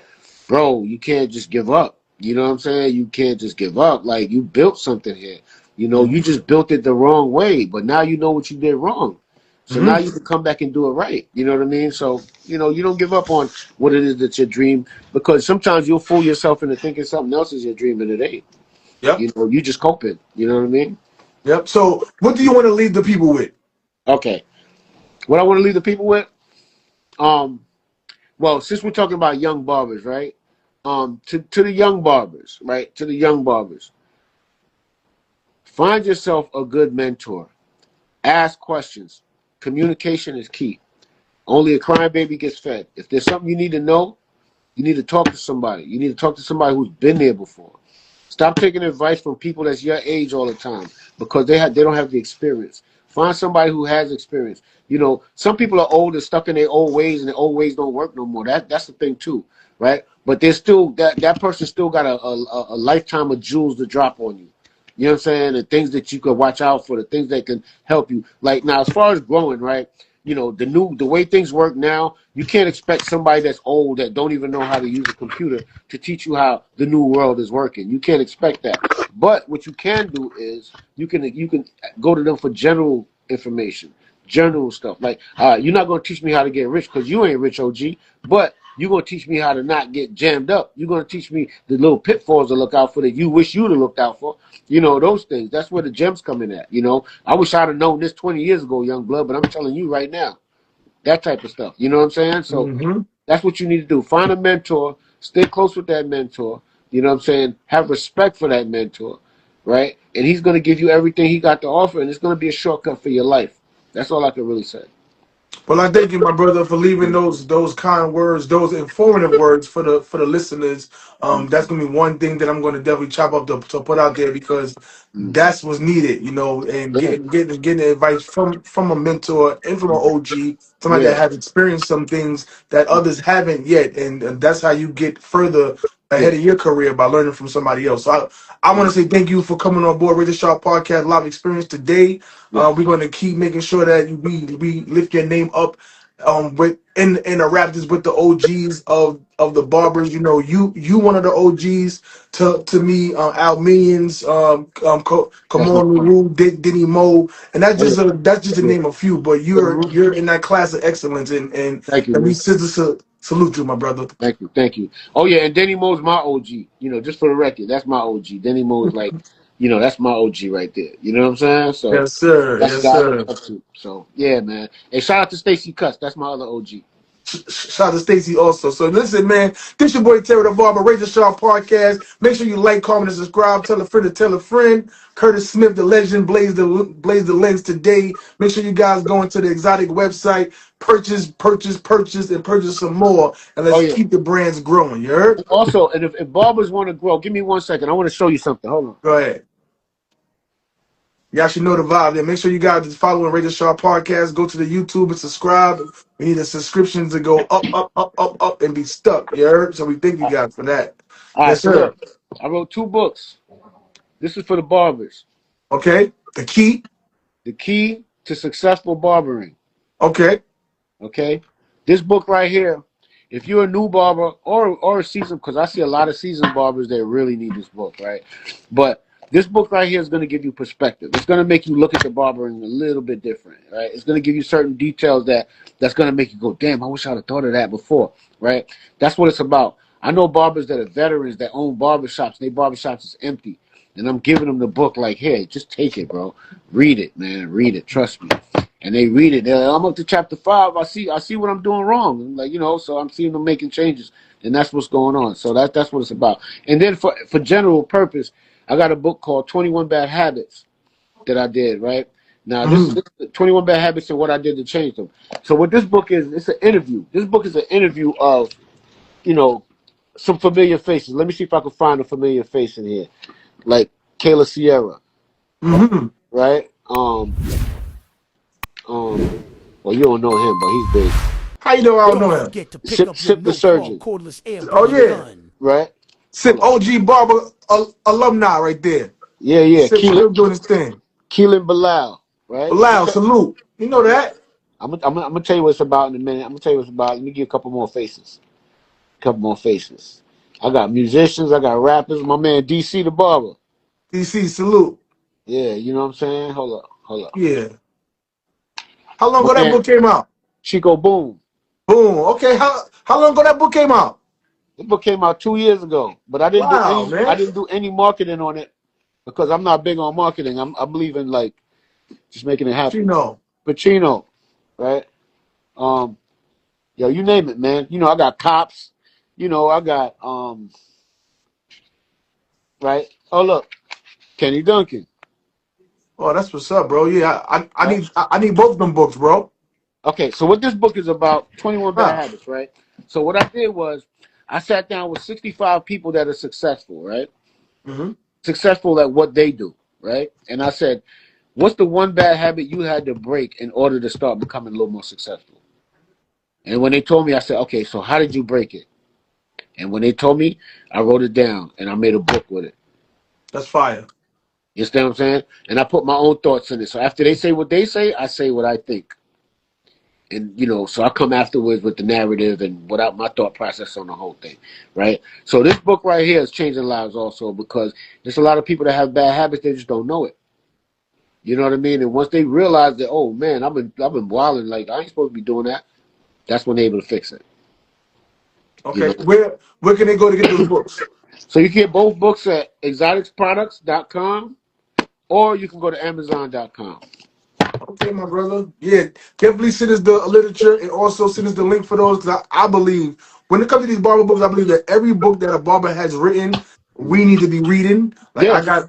bro, you can't just give up. You know what I'm saying? You can't just give up. Like, you built something here. You know, you just built it the wrong way, but now you know what you did wrong. So now you can come back and do it right. You know what I mean? So, you know, you don't give up on what it is that's your dream, because sometimes you'll fool yourself into thinking something else is your dream and it ain't. Yep. You know, you just coping. You know what I mean? Yep. So what do you want to leave the people with? Okay. What I want to leave the people with, well, since we're talking about young barbers, right? To the young barbers, right? To the young barbers, find yourself a good mentor. Ask questions. Communication is key. Only a crying baby gets fed. If there's something you need to know, you need to talk to somebody. You need to talk to somebody who's been there before. Stop taking advice from people that's your age all the time, because they don't have the experience. Find somebody who has experience. You know, some people are old and stuck in their old ways, and their old ways don't work no more. That's the thing too, right? But there's still that person still got a lifetime of jewels to drop on you. You know what I'm saying? The things that you could watch out for, the things that can help you. Like, now, as far as growing, right? You know, the way things work now, you can't expect somebody that's old that don't even know how to use a computer to teach you how the new world is working. You can't expect that. But what you can do is you can go to them for general information, general stuff. Like, you're not going to teach me how to get rich because you ain't rich, OG, but you're going to teach me how to not get jammed up. You're going to teach me the little pitfalls to look out for that you wish you'd have looked out for. You know, those things. That's where the gems come in at. You know, I wish I'd have known this 20 years ago, young blood, but I'm telling you right now, that type of stuff. You know what I'm saying? So that's what you need to do. Find a mentor. Stay close with that mentor. You know what I'm saying? Have respect for that mentor, right? And he's going to give you everything he got to offer, and it's going to be a shortcut for your life. That's all I can really say. Well, I thank you, my brother, for leaving those kind words, those informative words for the listeners. That's gonna be one thing that I'm gonna definitely chop up to put out there, because that's what's needed, you know, and Yeah, getting advice from a mentor and from an OG, somebody that yeah, has experienced some things that others haven't yet, and that's how you get further yeah. ahead of your career, by learning from somebody else. So I want to say thank you for coming on board Razor Sharp Podcast Live Experience today. Yes. We're going to keep making sure that we lift your name up, with in the Raptors, with the OGs of the barbers. You know, you one of the OGs to me, Al Millions, That's my Kamon point. Rue, Diddy Mo, and Oh, yeah. that's just to Yeah. name a few. But you're in that class of excellence, and Thank you, let me man. salute you, my brother. Thank you, thank you. Oh yeah, and Denny Mo's my OG. You know, just for the record, that's my OG. Denny Mo's like, you know, that's my OG right there. You know what I'm saying? So Yes, sir. that's the Yes, guy I look sir. up to. So yeah, man. Hey, shout out to Stacey Cuts. That's my other OG. Shout out to Stacy also. So listen, man, this your boy Terry the Barber, Razor Sharp Podcast. Make sure you like, comment, and subscribe. Tell a friend to tell a friend. Curtis Smith, the legend, blaze the lens today. Make sure you guys go into the Exotic website, purchase, and purchase some more. And Oh let's yeah. keep the brands growing. You heard? And also, and if barbers want to grow, give me 1 second. I want to show you something. Hold on. Go ahead. Y'all should know the vibe there. Make sure you guys is following Razor Sharp Podcast. Go to the YouTube and subscribe. We need the subscriptions to go up, and be stuck. You heard? So we thank you guys for that. All right. Yes, So sir. look, I wrote 2 books. This is for the barbers. Okay. The key. The Key to Successful Barbering. Okay. Okay, this book right here. If you're a new barber or a seasoned, because I see a lot of seasoned barbers that really need this book, right? But this book right here is going to give you perspective. It's going to make you look at the barbering a little bit different, right? It's going to give you certain details that's going to make you go, damn, I wish I'd have thought of that before, right? That's what it's about. I know barbers that are veterans that own barbershops. Their barbershops is empty. And I'm giving them the book like, hey, just take it, bro. Read it, man. Read it. Trust me. And they read it. I'm up to chapter 5. I see what I'm doing wrong. And like, you know, so I'm seeing them making changes. And that's what's going on. So that's what it's about. And then for general purpose, I got a book called 21 Bad Habits that I did, right? Now, this is 21 Bad Habits and what I did to change them. So what this book is, it's an interview. This book is an interview of, you know, some familiar faces. Let me see if I can find a familiar face in here. Like Kayla Sierra, right? Well, you don't know him, but he's big. How you know I don't know Don't him? forget to pick up your Sip the no-fault Surgeon, cordless Oh AirPod yeah. gun. right? Sip OG Barber alumni right there. Yeah. Sip still doing his thing. Keelan Bilal, right? Bilal, salute. You know that. I'm gonna tell you what it's about in a minute. I'm gonna tell you what it's about. Let me give you a couple more faces. I got musicians, I got rappers. My man DC the Barber. DC, salute. Yeah, you know what I'm saying? Hold up. Yeah. How long My ago that man book came out? Chico Boom. Boom. Okay. How long ago that book came out? The book came out 2 years ago, but I didn't do any marketing on it because I'm not big on marketing. I believe in like just making it happen. Pacino, right? Yo, you name it, man. You know, I got Cops. You know, I got right. Oh look, Kenny Duncan. Oh, that's what's up, bro. Yeah, I need both of them books, bro. Okay, so what this book is about, 21 Bad Habits, right? So what I did was I sat down with 65 people that are successful, right? Mm-hmm. Successful at what they do, right? And I said, what's the one bad habit you had to break in order to start becoming a little more successful? And when they told me, I said, okay, so how did you break it? And when they told me, I wrote it down and I made a book with it. That's fire. You understand what I'm saying? And I put my own thoughts in it. So after they say what they say, I say what I think. And, you know, so I come afterwards with the narrative and without my thought process on the whole thing, right? So this book right here is changing lives also because there's a lot of people that have bad habits, they just don't know it. You know what I mean? And once they realize that, oh, man, I've been wilding, like, I ain't supposed to be doing that, that's when they're able to fix it. Okay, you know? Where can they go to get those books? So you can get both books at exoticsproducts.com or you can go to amazon.com. Okay, my brother. Yeah, definitely send us the literature and also send us the link for those because I believe when it comes to these barber books, I believe that every book that a barber has written, we need to be reading. Like Yes. I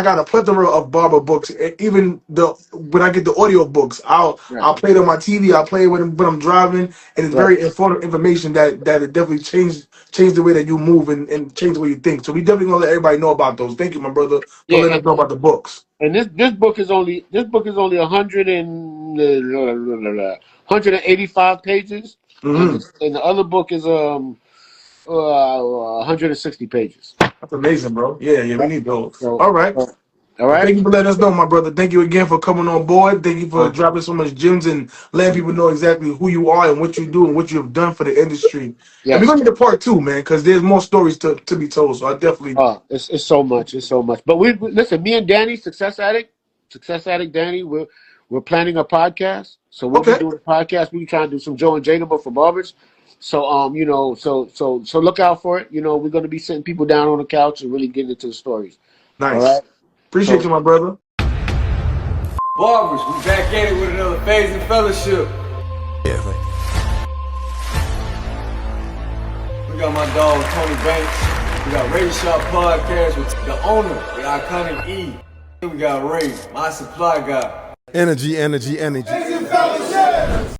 got a plethora of barber books. Even when I get the audio books, I'll play it on my TV. I'll play it when I'm driving, and it's very informative information that it definitely change the way that you move and change the way you think. So we definitely gonna let everybody know about those. Thank you, my brother, for letting us know about the books. And this book is only 185 pages, and the other book is 160 pages. That's amazing, bro. Yeah, we need those. So, all right. All right. Thank you for letting us know, my brother. Thank you again for coming on board. Thank you for dropping so much gems and letting people know exactly who you are and what you do and what you have done for the industry. Yes. And we're gonna get to part 2, man, because there's more stories to be told. So I definitely. It's so much. But we listen. Me and Danny, Success Addict Danny, we're planning a podcast. So we'll be doing a podcast. We're trying to do some Joe and Jada, but for barbers. So you know, so look out for it. You know, we're gonna be sitting people down on the couch and really getting into the stories. Nice. All right. Appreciate you, my brother. Barbers, we back at it with another Phase and Fellowship. Yeah. We got my dog Tony Banks. We got Razor Sharp Podcast with the owner, the iconic E. We got Ray, my supply guy. Energy. Phase and Fellowship.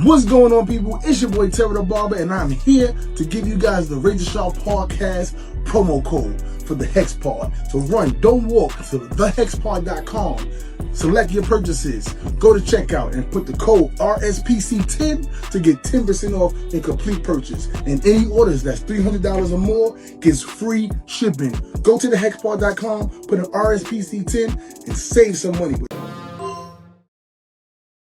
What's going on, people? It's your boy Terry the Barber, and I'm here to give you guys the Razor Sharp Podcast promo code for the Hex Pod. So don't walk to thehexpod.com. Select your purchases. Go to checkout and put the code RSPC10 to get 10% off in complete purchase. And any orders that's $300 or more gets free shipping. Go to thehexpod.com, put an RSPC10, and save some money.